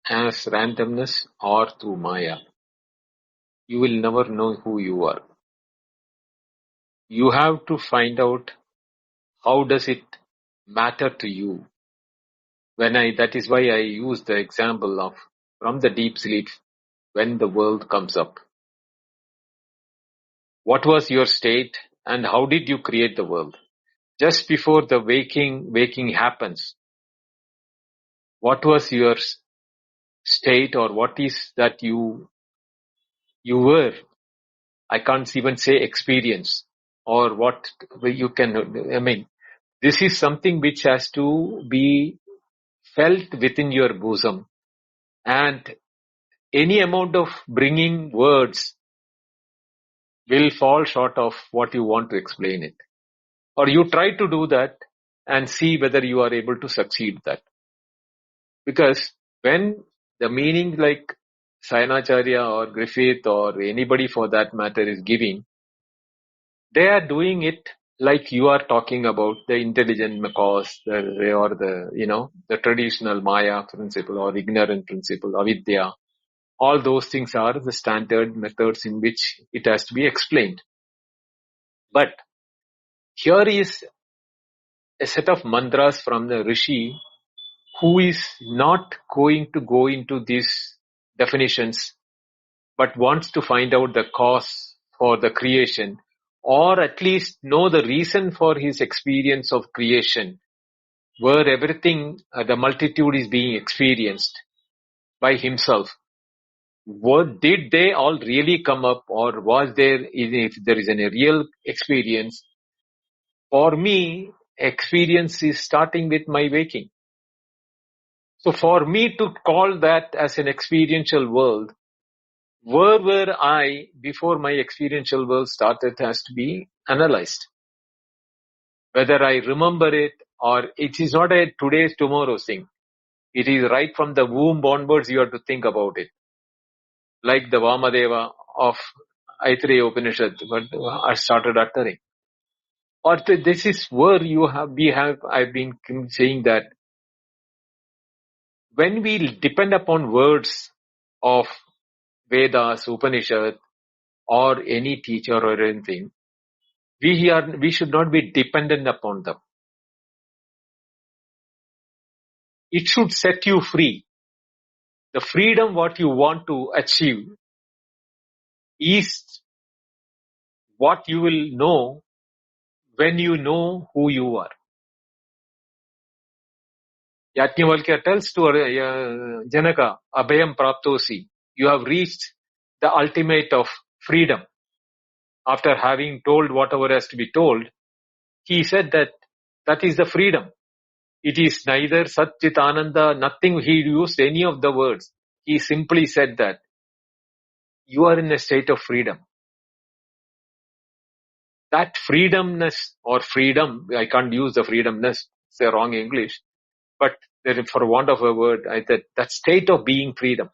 as randomness or through Maya, you will never know who you are. You have to find out how does it matter to you. That is why I use the example of from the deep sleep when the world comes up. What was your state and how did you create the world? Just before the waking happens, what was your state or what is that you were? I can't even say experience or what you can, this is something which has to be felt within your bosom, and any amount of bringing words will fall short of what you want to explain it. Or you try to do that and see whether you are able to succeed that. Because when the meaning like Sayanacharya or Griffith or anybody for that matter is giving, they are doing it like you are talking about the intelligent cause, the traditional Maya principle or ignorant principle, avidya. All those things are the standard methods in which it has to be explained. But here is a set of mantras from the Rishi who is not going to go into these definitions, but wants to find out the cause for the creation, or at least know the reason for his experience of creation, where everything, the multitude is being experienced by himself. What did they all really come up, or was there, if there is any real experience? For me, experience is starting with my waking. So for me to call that as an experiential world, where were I before my experiential world started has to be analyzed. Whether I remember it, or it is not a today's tomorrow's thing. It is right from the womb onwards you have to think about it. Like the Vamadeva of Aitareya Upanishad, what I started uttering. Or this is where I've been saying that when we depend upon words of Vedas, Upanishad, or any teacher or anything, we should not be dependent upon them. It should set you free. The freedom what you want to achieve is what you will know when you know who you are. Yajnavalkya tells to Janaka, Abhayam Praptosi, you have reached the ultimate of freedom. After having told whatever has to be told, he said that is the freedom. It is neither Sat Chit Ananda, nothing, he used any of the words. He simply said that you are in a state of freedom. That freedomness or freedom, I can't use the freedomness, it's a wrong English, but for want of a word, that state of being freedom.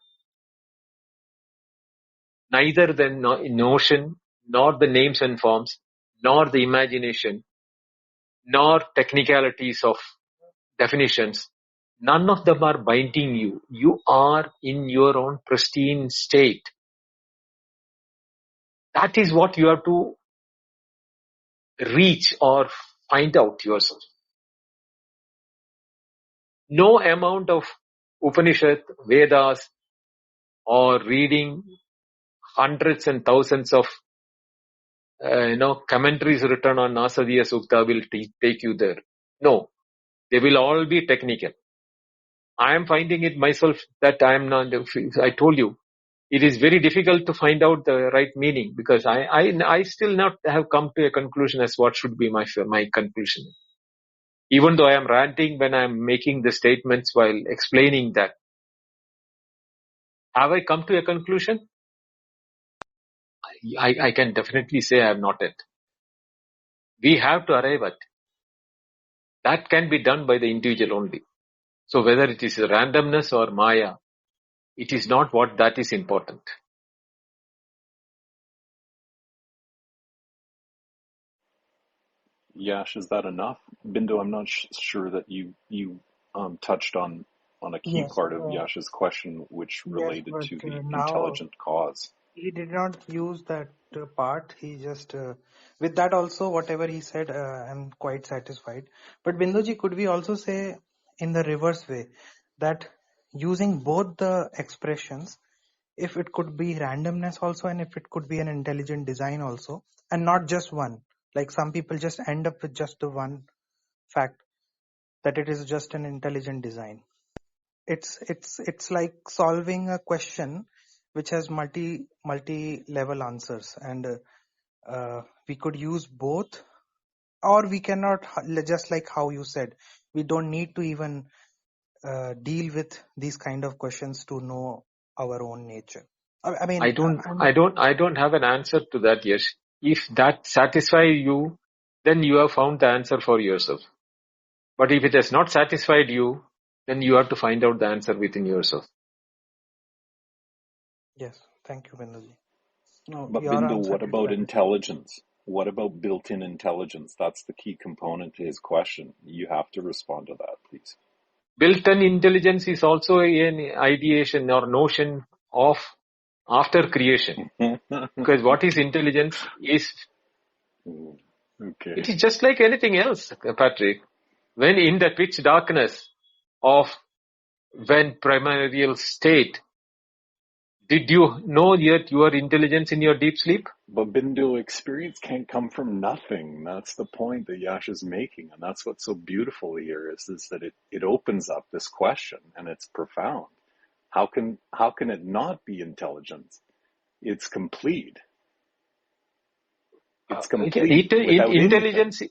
Neither the notion, nor the names and forms, nor the imagination, nor technicalities of definitions, none of them are binding you. You are in your own pristine state. That is what you have to reach or find out yourself. No amount of Upanishad, Vedas, or reading hundreds and thousands of commentaries written on Nasadeeya Suktam will take you there. No, they will all be technical. I am finding it myself that I told you, it is very difficult to find out the right meaning because I still not have come to a conclusion as what should be my conclusion. Even though I am ranting when I am making the statements while explaining that. Have I come to a conclusion? I can definitely say I have not yet. We have to arrive at. That can be done by the individual only. So whether it is randomness or Maya, it is not what that is important. Yash, is that enough? Bindu, I'm not sure that you touched on a key Yes, part of Yash's question, which related but to the now intelligent cause. he did not use that part. He just, with that also, whatever he said, I'm quite satisfied. But Binduji, could we also say in the reverse way that using both the expressions, if it could be randomness also and if it could be an intelligent design also, and not just one. Like some people just end up with just the one fact that it is just an intelligent design. It's like solving a question which has multi level answers, and we could use both, or we cannot, just like how you said, we don't need to even deal with these kind of questions to know our own nature. I mean, I don't have an answer to that, yes. If that satisfies you, then you have found the answer for yourself. But if it has not satisfied you, then you have to find out the answer within yourself. Yes, thank you, Binduji. No, But your Bindu, answer what did about satisfy. intelligence? What about built-in intelligence? That's the key component to his question. You have to respond to that, please. Built-in intelligence is also an ideation or notion of after creation. Because what is intelligence is, Okay. it is just like anything else, Patrick. When in the pitch darkness of when primordial state, did you know yet your intelligence in your deep sleep? But Bindu, experience can't come from nothing. That's the point that Yash is making. And that's what's so beautiful here is that it opens up this question, and it's profound. How can it not be intelligence? It's complete. It's complete without anything.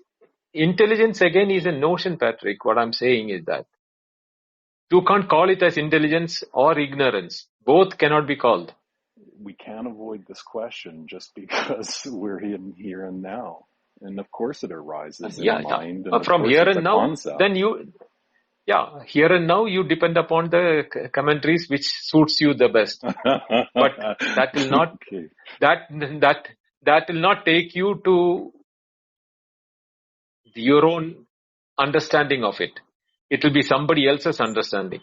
Intelligence again is a notion, Patrick. What I'm saying is that you can't call it as intelligence or ignorance. Both cannot be called. We can't avoid this question just because we're in here and now. And of course it arises in mind. And from here and now, concept. Then here and now you depend upon the commentaries which suits you the best. But that will not, okay. that will not take you to your own understanding of it. It will be somebody else's understanding.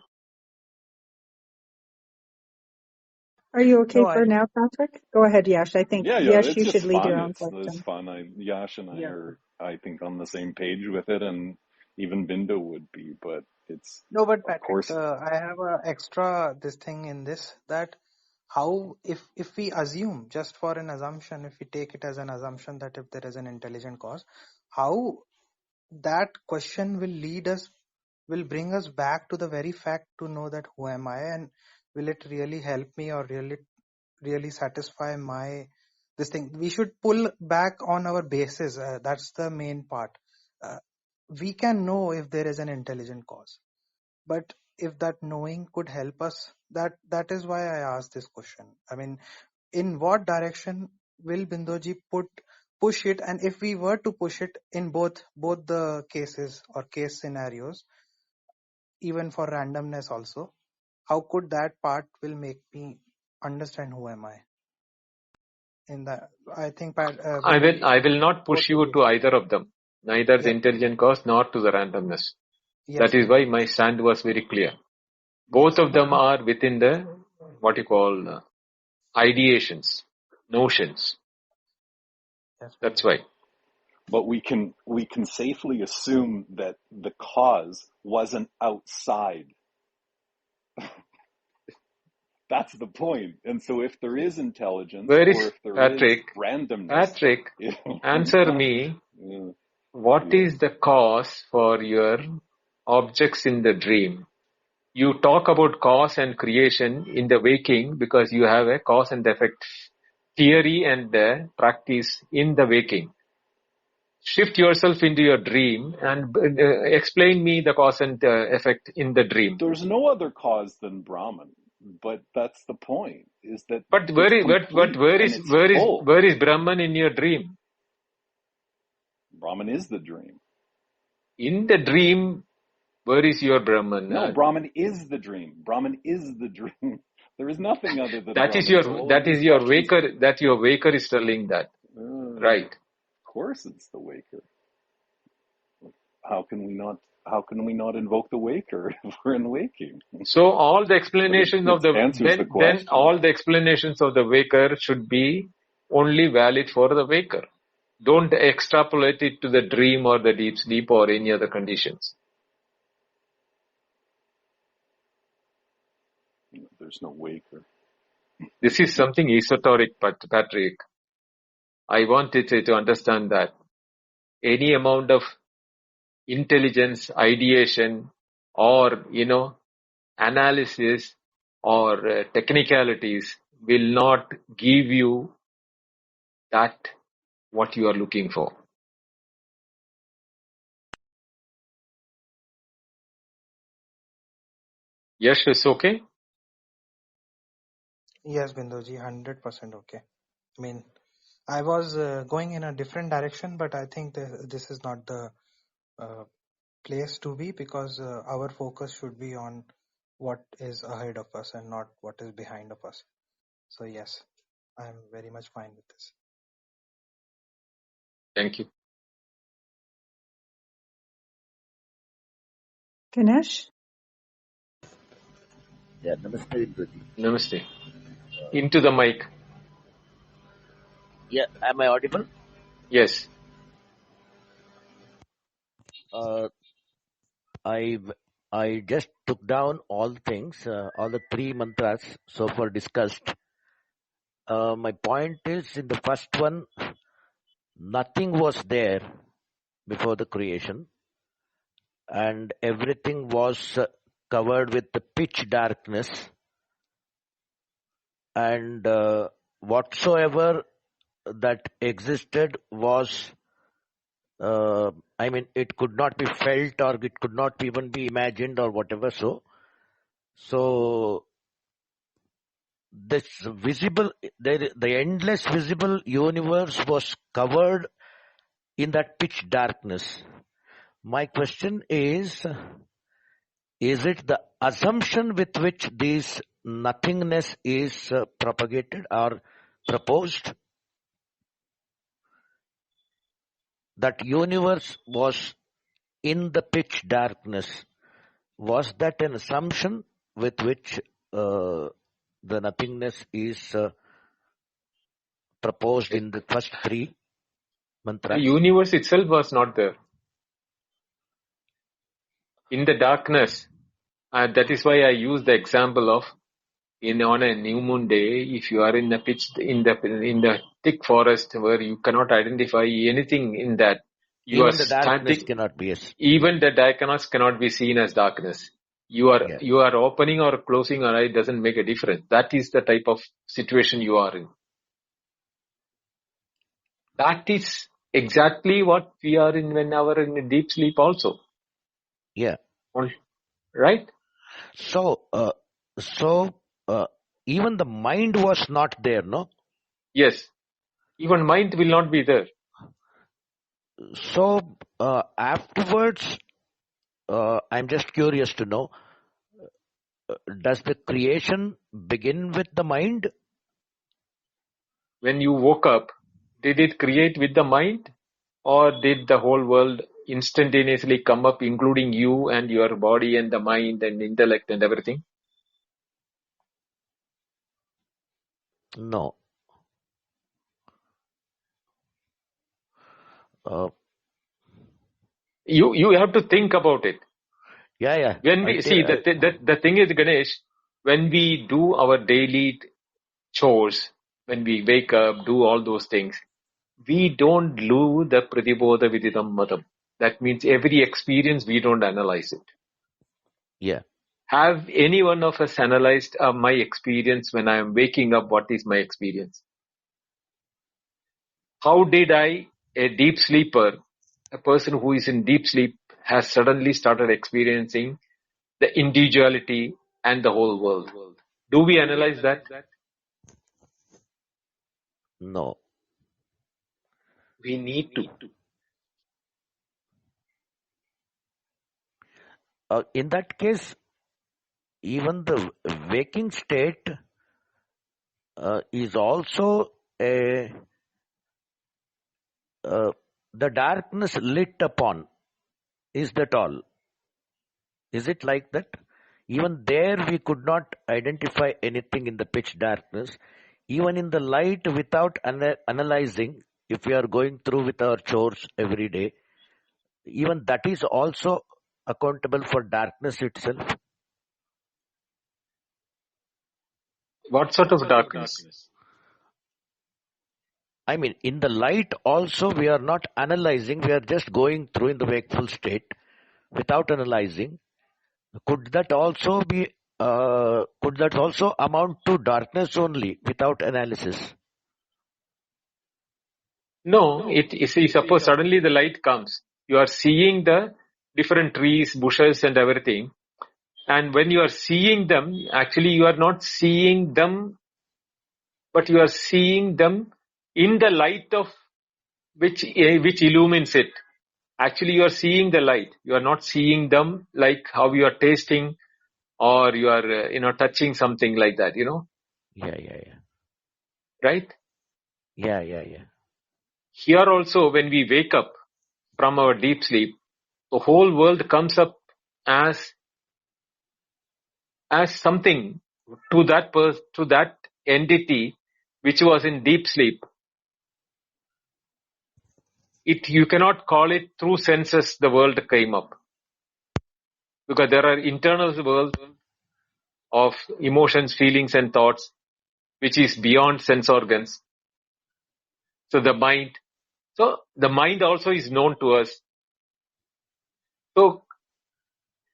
Are you okay for now, Patrick? Go ahead, Yash. I think Yash, you should lead fun. your own question. It's fun. Yash and I are, I think, on the same page with it, and even Bindu would be. But it's but Patrick, I have a extra this thing in this, that how if we assume, just for an assumption, if we take it as an assumption that if there is an intelligent cause, how that question will bring us back to the very fact to know that who am I, and will it really help me or really satisfy my this thing. We should pull back on our bases. That's the main part. We can know if there is an intelligent cause, but if that knowing could help us, that is why I asked this question. I mean, in what direction will Bindoji push it, and if we were to push it in both the cases or case scenarios, even for randomness also, how could that part will make me understand who am I? In that, I think I will not push you to either of them, neither the intelligent cause nor to the randomness. That is why my stand was very clear. Both of them are within the what you call ideations, notions. That's why. But we can safely assume that the cause wasn't outside. That's the point. And so if there is intelligence, or if there is randomness... Patrick, answer me. What is the cause for your objects in the dream? You talk about cause and creation in the waking because you have a cause and effect theory and practice in the waking. Shift yourself into your dream and explain me the cause and effect in the dream. There's no other cause than Brahman, but that's the point. Is that? But where is Brahman in your dream? Brahman is the dream. In the dream, where is your Brahman? No, Brahman is the dream. Brahman is the dream. There is nothing other than that Brahman. That is your waker. That your waker is telling that, right? Of course, it's the waker. How can we not invoke the waker if we're in waking? So all the explanations of then all the explanations of the waker should be only valid for the waker. Don't extrapolate it to the dream or the deep sleep or any other conditions. There's no waker. This is something esoteric, Patrick. I wanted to understand that any amount of intelligence, ideation, or analysis or technicalities will not give you that what you are looking for. Yes, it's okay? Yes, Bindoji, 100% okay. I mean, I was going in a different direction, but I think this is not the place to be, because our focus should be on what is ahead of us and not what is behind of us. So yes, I am very much fine with this. Thank you. Ganesh? Yeah, namaste, Bindoji. Namaste. into the mic. Yeah, am I audible? Yes. I just took down all things, all the three mantras so far discussed. My point is, in the first one, nothing was there before the creation, and everything was covered with the pitch darkness, and whatsoever that existed was, it could not be felt, or it could not even be imagined, or whatever. So this visible, the endless visible universe was covered in that pitch darkness. My question is it the assumption with which this nothingness is propagated or proposed? That universe was in the pitch darkness. Was that an assumption with which the nothingness is proposed in the first three mantras? The universe itself was not there. In the darkness, that is why I use the example of on a new moon day, if you are in the thick forest where you cannot identify anything in that, Even the darkness cannot be. Even the darkness cannot be seen as darkness. You are opening or closing your eye doesn't make a difference. That is the type of situation you are in. That is exactly what we are in when we are in deep sleep also. Yeah. Right? So even the mind was not there, no? Yes. Even mind will not be there. So afterwards, I'm just curious to know, does the creation begin with the mind? When you woke up, did it create with the mind? Or did the whole world instantaneously come up, including you and your body and the mind and intellect and everything? No. You have to think about it. Yeah. When we see the thing is, Ganesh, when we do our daily chores, when we wake up, do all those things, we don't do the pratibodha vididam madam. That means every experience we don't analyze it. Yeah. Have any one of us analyzed my experience when I am waking up? What is my experience? How did a deep sleeper, a person who is in deep sleep, has suddenly started experiencing the individuality and the whole world? Do we analyze that? No. We need to. In that case, even the waking state is also the darkness lit upon. Is that all? Is it like that? Even there we could not identify anything in the pitch darkness. Even in the light, without analyzing, if we are going through with our chores every day, even that is also accountable for darkness itself. What sort of darkness? I mean, in the light also we are not analyzing, we are just going through in the wakeful state without analyzing. Could that also amount to darkness only without analysis? No, suppose suddenly the light comes. You are seeing the different trees, bushes and everything. And when you are seeing them, actually you are not seeing them, but you are seeing them in the light of which illumines it. Actually, you are seeing the light. You are not seeing them like how you are tasting or you are, touching something like that, Yeah. Right? Yeah. Here also, when we wake up from our deep sleep, the whole world comes up as something to that entity which was in deep sleep. You cannot call it through senses the world came up. Because there are internal worlds of emotions, feelings and thoughts which is beyond sense organs. So the mind also is known to us. So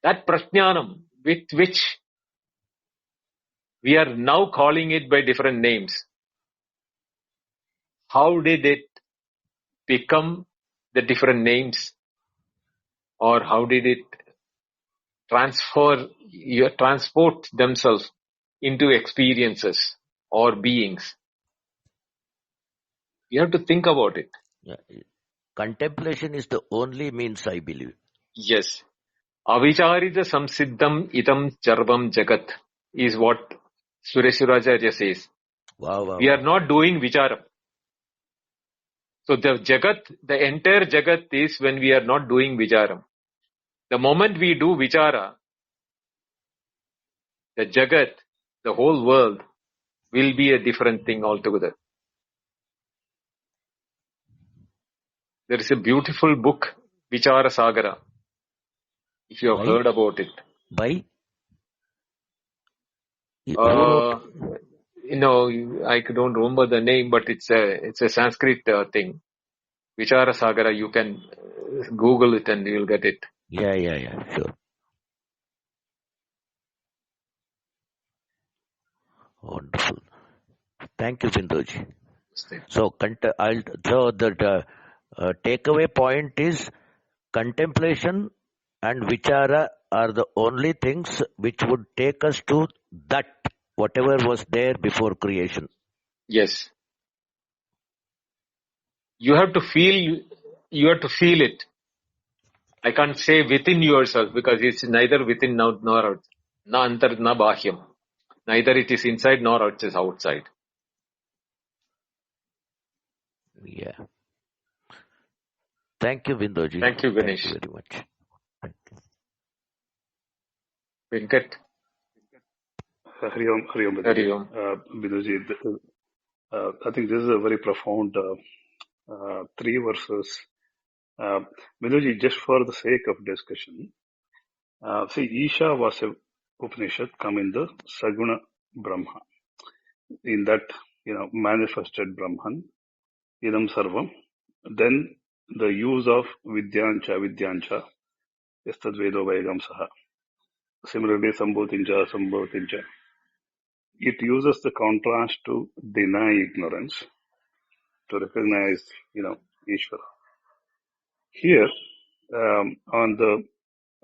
that prajnanam with which we are now calling it by different names, how did it become the different names, or how did it transport themselves into experiences or beings? You have to think about it. Yeah. Contemplation is the only means, I believe. Yes. Avicharita samsiddham itam charvam jagat is what Sureshwaracharya says. Wow. We are not doing vicharam. So the entire jagat is when we are not doing vicharam. The moment we do vichara, the jagat, the whole world, will be a different thing altogether. There is a beautiful book, Vichara Sagara, if you have heard about it. By? Who wrote? I don't remember the name, but it's a Sanskrit thing. Vichara Sagara, you can Google it and you'll get it. Yeah, sure. Wonderful. Thank you, Binduji. So the takeaway point is contemplation and vichara are the only things which would take us to that, whatever was there before creation. Yes. You have to feel it. I can't say within yourself because it's neither within nor out. Na antar na bahyam. Neither it is inside nor it is outside. Yeah. Thank you, Binduji. Thank you, Ganesh. Thank you very much. Venkat. Hari Om, Hari Om. Binduji, I think this is a very profound 3 verses. Binduji, just for the sake of discussion, see, Isha was a Upanishad come in the Saguna Brahma. In that, manifested Brahman, Idam Sarvam. Then the use of Vidyancha, Yastad Vedo Vaigam Saha. Similarly, Sambhutincha. It uses the contrast to deny ignorance, to recognize, Ishvara. Here, on the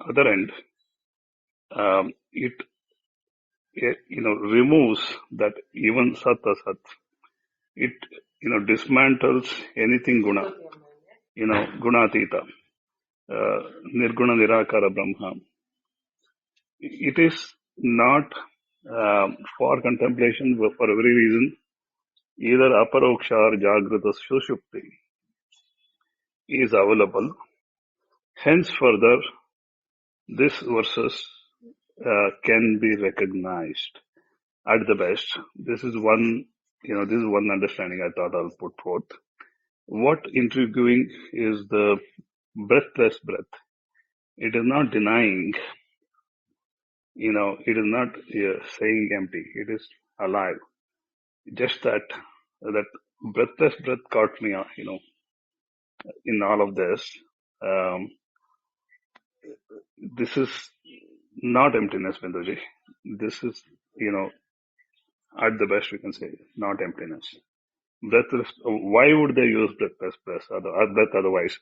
other end, it removes that even Sat Asat. It, dismantles anything Guna, Gunatita, Nirguna Nirakara Brahma. It is not for contemplation for every reason, either Aparoksha or Jagrata Sushupti is available. Hence, further, this verses can be recognized at the best. This is one understanding I thought I'll put forth. What intriguing is the breathless breath. It is not denying, it is not saying empty. It is alive. Just that breathless breath caught me, in all of this. This is not emptiness, Binduji. This is, at the best we can say, not emptiness. Breathless. Why would they use breathless breath otherwise?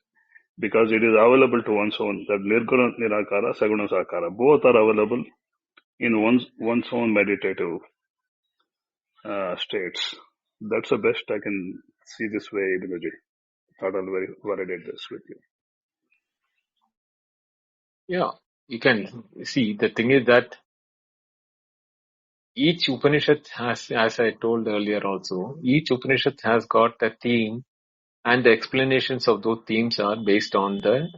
Because it is available to one's own. That Nirguna Nirakara, Saguna Sakara, both are available in one's own meditative states. That's the best I can see this way, Binduji. Thought I'll validate this with you. Yeah, you can see the thing is that each Upanishad has, as I told earlier also, each Upanishad has got a theme and the explanations of those themes are based on the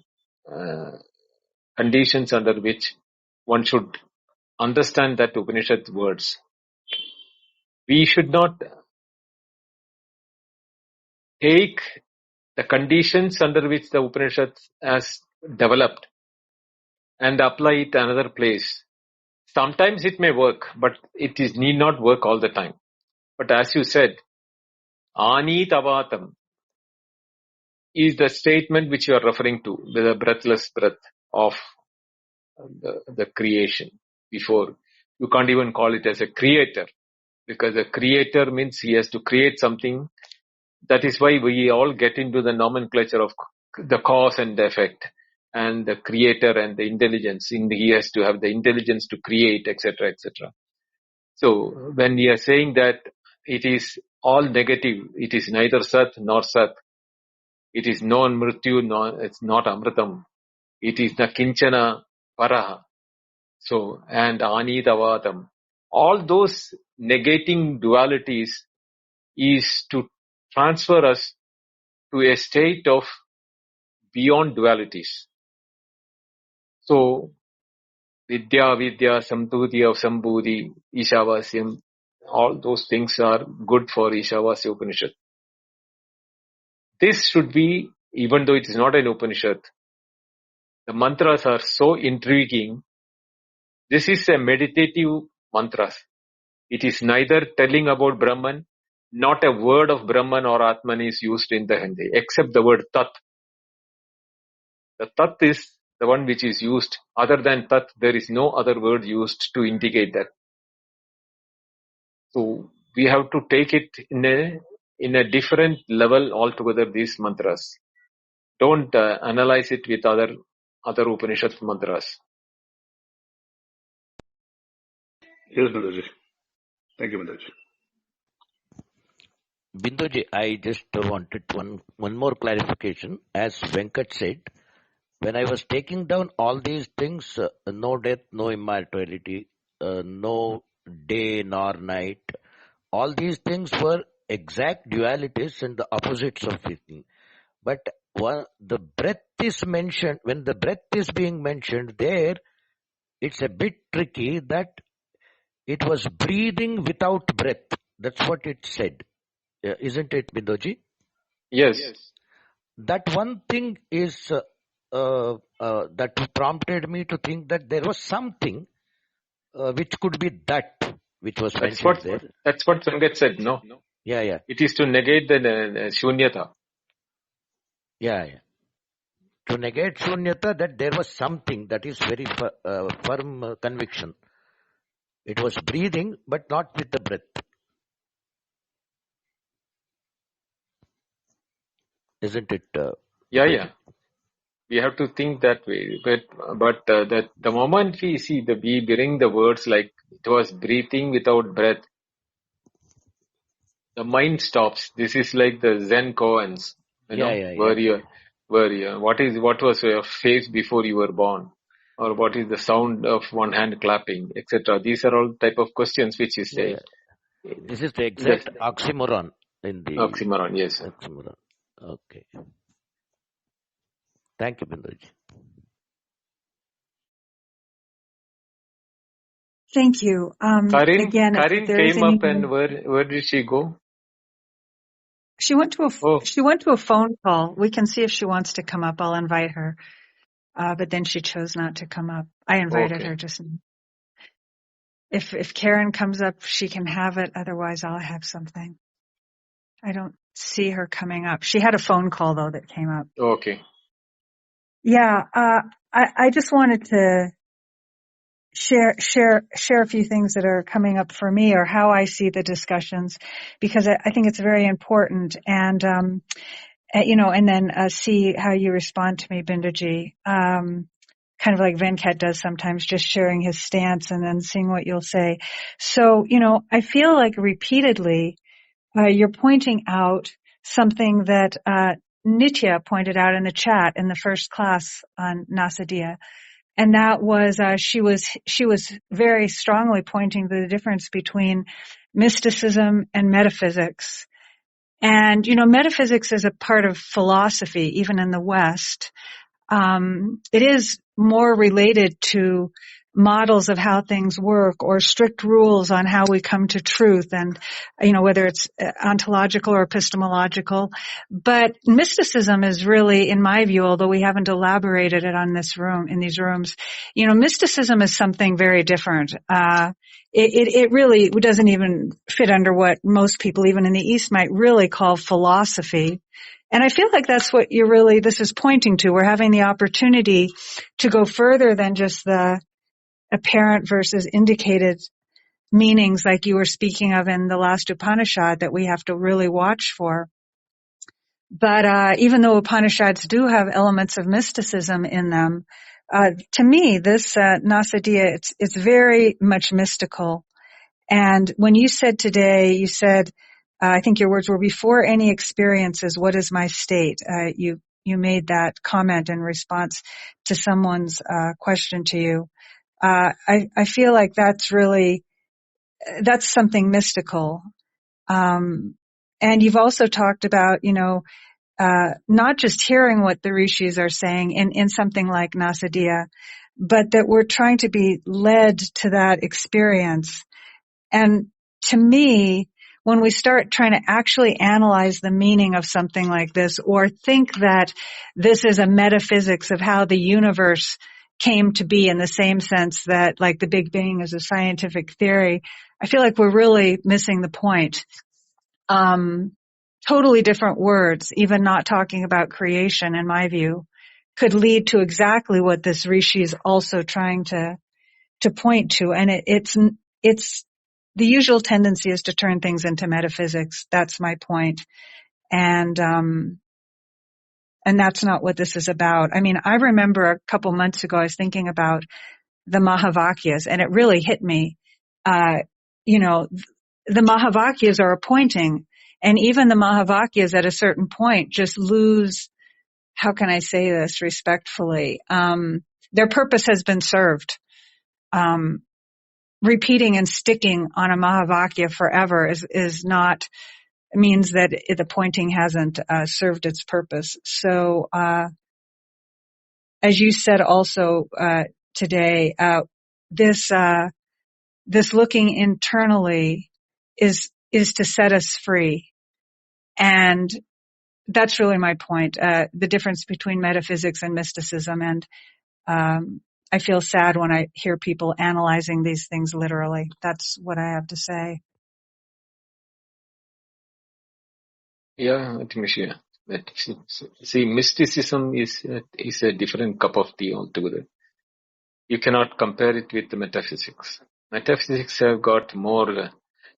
conditions under which one should understand that Upanishad words. We should not take the conditions under which the Upanishad has developed and apply it another place. Sometimes it may work, but it need not work all the time. But as you said, Ani Tavatam is the statement which you are referring to, the breathless breath of the creation before. You can't even call it as a creator, because a creator means he has to create something. That is why we all get into the nomenclature of the cause and the effect, and the creator and the intelligence. He has to have the intelligence to create, etc., etc. So when we are saying that it is all negative, it is neither Sat nor Sat. It is non-mrityu, it's not Amritam. It is the Kinchana Paraha. So, and Anidavatam. All those negating dualities is to transfer us to a state of beyond dualities. So, Vidya, Samdhudya, Sambudhi, Ishavasyam, all those things are good for Ishavasya Upanishad. This should be, even though it is not an Upanishad, the mantras are so intriguing. This is a meditative mantras. It is neither telling about Brahman, not a word of Brahman or Atman is used in the Hindi, except the word Tat. The Tat is the one which is used. Other than Tat, there is no other word used to indicate that. So we have to take it in a different level altogether, these mantras. Don't analyze it with other Upanishad mantras. Yes, Binduji. Thank you, Binduji. Binduji, I just wanted one more clarification. As Venkat said, when I was taking down all these things, no death, no immortality, no day nor night, all these things were exact dualities and the opposites of it. But the breath is mentioned, when the breath is being mentioned there, it's a bit tricky that it was breathing without breath. That's what it said. Isn't it, Bindoji? Yes. That one thing is that prompted me to think that there was something which could be that which was mentioned there. That's what Sangat said, no? Yeah. It is to negate the shunyata. Yeah. To negate shunyata, that there was something that is very firm conviction. It was breathing, but not with the breath. Isn't it? Yeah. We have to think that way. But that the moment we bring the words like it was breathing without breath, the mind stops. This is like the Zen koans, what was your face before you were born, or what is the sound of one hand clapping, etc. These are all type of questions which is there. This is the exact oxymoron in the oxymoron. Yes. Oxymoron. Okay. Thank you, Binduji. Thank you. Karin came up, and where did she go? She went to a phone call. We can see if she wants to come up. I'll invite her. But then she chose not to come up. I invited her just now. If Karen comes up, she can have it. Otherwise, I'll have something. I don't see her coming up. She had a phone call though that came up. Okay. Yeah. I just wanted to share a few things that are coming up for me, or how I see the discussions, because I think it's very important. And, and then see how you respond to me, Binduji. Kind of like Venkat does sometimes, just sharing his stance and then seeing what you'll say. So, I feel like repeatedly, you're pointing out something that, Nitya pointed out in the chat in the first class on Nasadeeya. And that was, she was very strongly pointing to the difference between mysticism and metaphysics. And, metaphysics is a part of philosophy, even in the West. It is more related to models of how things work or strict rules on how we come to truth, and whether it's ontological or epistemological. But mysticism is really, in my view, although we haven't elaborated it in these rooms, mysticism is something very different. It really doesn't even fit under what most people, even in the East, might really call philosophy. And I feel like that's what this is pointing to. We're having the opportunity to go further than just the apparent versus indicated meanings like you were speaking of in the last Upanishad that we have to really watch for. But even though Upanishads do have elements of mysticism in them, to me, this Nasadeeya, it's very much mystical. And when you said today, you said, I think your words were, before any experiences, what is my state? You made that comment in response to someone's question to you. I feel like that's something mystical. And you've also talked about, not just hearing what the rishis are saying in something like Nasadeeya, but that we're trying to be led to that experience. And to me, when we start trying to actually analyze the meaning of something like this, or think that this is a metaphysics of how the universe came to be in the same sense that like the Big Bang is a scientific theory, I feel like we're really missing the point. Totally different words, even not talking about creation, in my view, could lead to exactly what this rishi is also trying to point to. And it's the usual tendency is to turn things into metaphysics. That's my point. And that's not what this is about. I mean, I remember a couple months ago, I was thinking about the Mahavakyas, and it really hit me. The Mahavakyas are a pointing, and even the Mahavakyas at a certain point just lose, how can I say this respectfully? Their purpose has been served. Repeating and sticking on a Mahavakya forever means that the pointing hasn't served its purpose. So, as you said also today, this looking internally is to set us free, and that's really my point. The difference between metaphysics and mysticism, and I feel sad when I hear people analyzing these things literally. That's what I have to say. Yeah, Timishia. See, mysticism is a different cup of tea altogether. You cannot compare it with the metaphysics. Metaphysics have got more.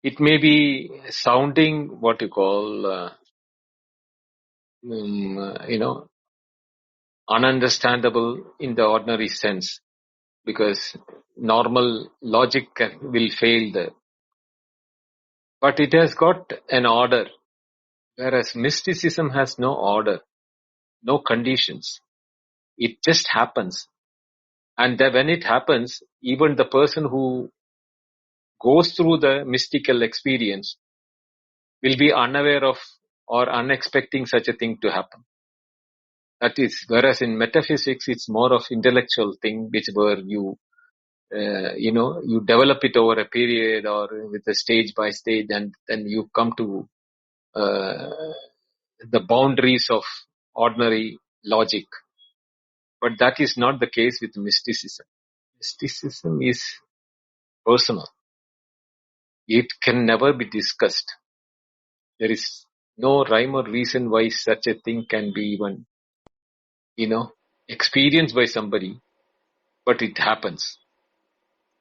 It may be sounding what you call, ununderstandable in the ordinary sense, because normal logic will fail there. But it has got an order, whereas mysticism has no order, no conditions. It just happens. And when it happens, even the person who goes through the mystical experience will be unaware of or unexpecting such a thing to happen. That is, whereas in metaphysics, it's more of intellectual thing, where you develop it over a period or with a stage by stage, and then you come to the boundaries of ordinary logic. But that is not the case with mysticism. Mysticism is personal. It can never be discussed. There is no rhyme or reason why such a thing can be even, experienced by somebody, but it happens.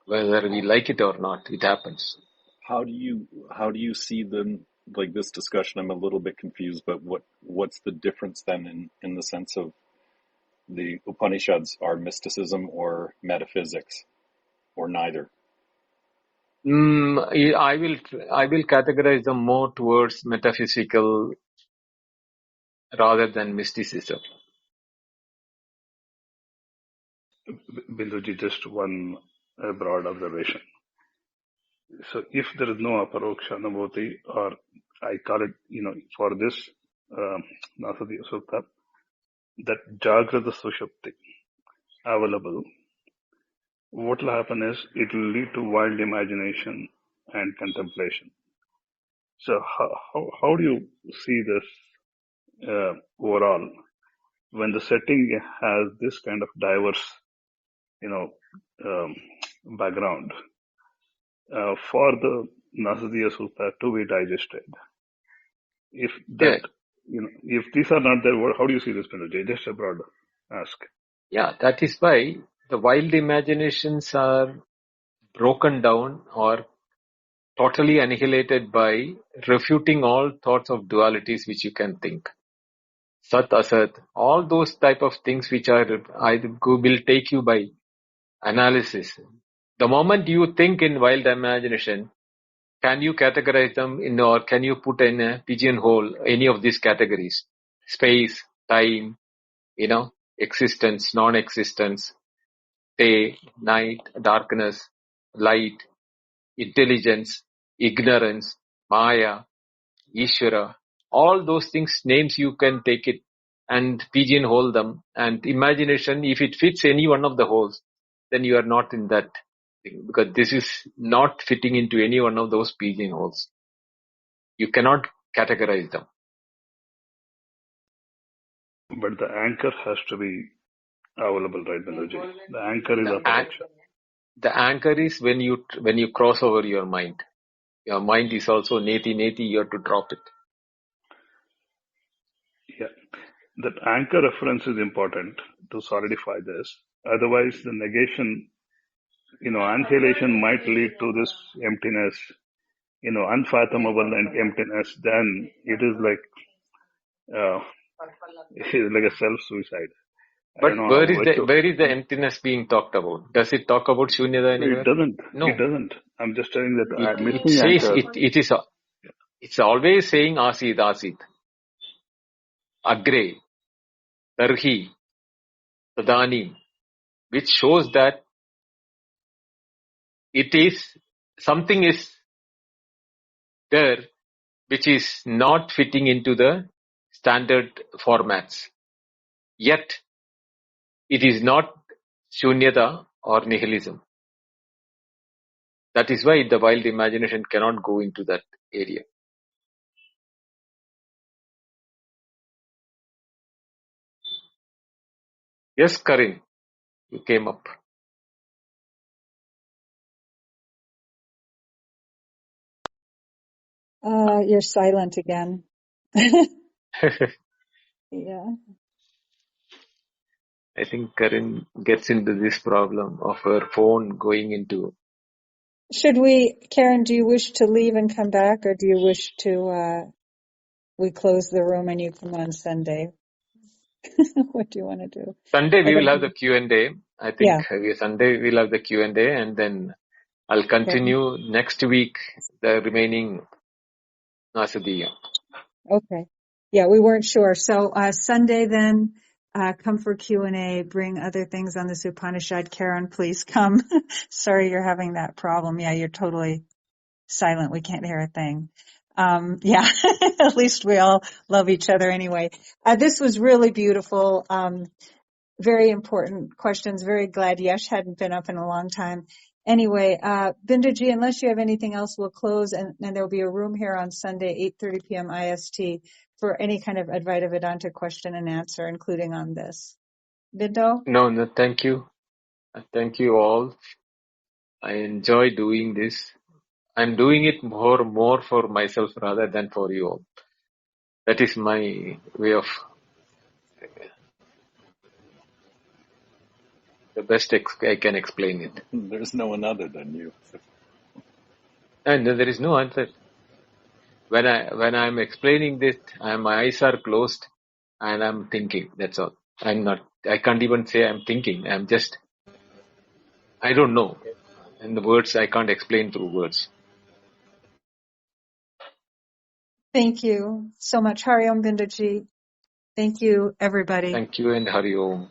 Whether we like it or not, it happens. How do you see this discussion? I'm a little bit confused, but what's the difference then in the sense of the Upanishads are mysticism or metaphysics, or neither? I will categorize them more towards metaphysical rather than mysticism. Binduji, just one broad observation. So if there is no aparoksha anubhuti, or I call it, for this Nasadeeya Suktam, that Jagrata Sushupti available, what will happen is it will lead to wild imagination and contemplation. So how do you see this overall when the setting has this kind of diverse, you know, um, background for the Nasadeeya Sukta to be digested? If that, Yeah, if these are not there, how do you see this, Pinojay? Just a broad ask. yeah, that is why the wild imaginations are broken down or totally annihilated by refuting all thoughts of dualities which you can think. Sat, Asat, all those type of things which are will take you by analysis. The moment you think in wild imagination, can you categorize them in, or can you put in a pigeonhole any of these categories? Space, time, existence, non-existence, day, night, darkness, light, intelligence, ignorance, Maya, Ishvara, all those things, names you can take it and pigeonhole them. And imagination, if it fits any one of the holes, then you are not in that thing, because this is not fitting into any one of those pigeonholes. You cannot categorize them. But the anchor has to be available, right, Pinojay? The anchor is The, our protection. the anchor is when you cross over your mind. Your mind is also neti, you have to drop it. Yeah. That anchor reference is important to solidify this. Otherwise, the negation, annihilation might lead to this emptiness, unfathomable and emptiness. Then it is like a self-suicide. I don't But know where how is the emptiness being talked about? Does it talk about shunyata it anywhere? doesn't. It No. doesn't. I'm just telling that It missing says anchor. it's always saying asit, agre, tarhi, tadani, which shows that it is something is there which is not fitting into the standard formats. Yet it is not shunyata or nihilism. That is why the wild imagination cannot go into that area. Yes, Karin, you came up. You're silent again. Yeah. I think Karin gets into this problem of her phone going into. Karen, do you wish to leave and come back, or do you wish to, we close the room and you come on Sunday? What do you want to do? Sunday I we will don't have the know. Q&A. I Yeah. think Sunday we'll have the Q&A, and then I'll Okay. continue next week the remaining Nasadeeya. Okay. Yeah, we weren't sure. So Sunday then, come for Q&A, bring other things on this Upanishad. Karen, please come. Sorry you're having that problem. Yeah, you're totally silent. We can't hear a thing. Yeah, at least we all love each other anyway. This was really beautiful. Very important questions. Very glad Yesh hadn't been up in a long time. Anyway, Binduji, unless you have anything else, we'll close, and there'll be a room here on Sunday, 8:30 p.m. IST, for any kind of Advaita Vedanta question and answer, including on this. Bindu? No, thank you. Thank you all. I enjoy doing this. I'm doing it more for myself rather than for you all. That is my way of, the best I can explain it. There's no one other than you. And there is no answer. When I'm explaining this, my eyes are closed and I'm thinking. That's all. I can't even say I'm thinking. I don't know. And the words I can't explain through words. Thank you so much. Hari Om Binduji. Thank you, everybody. Thank you and Hari Om.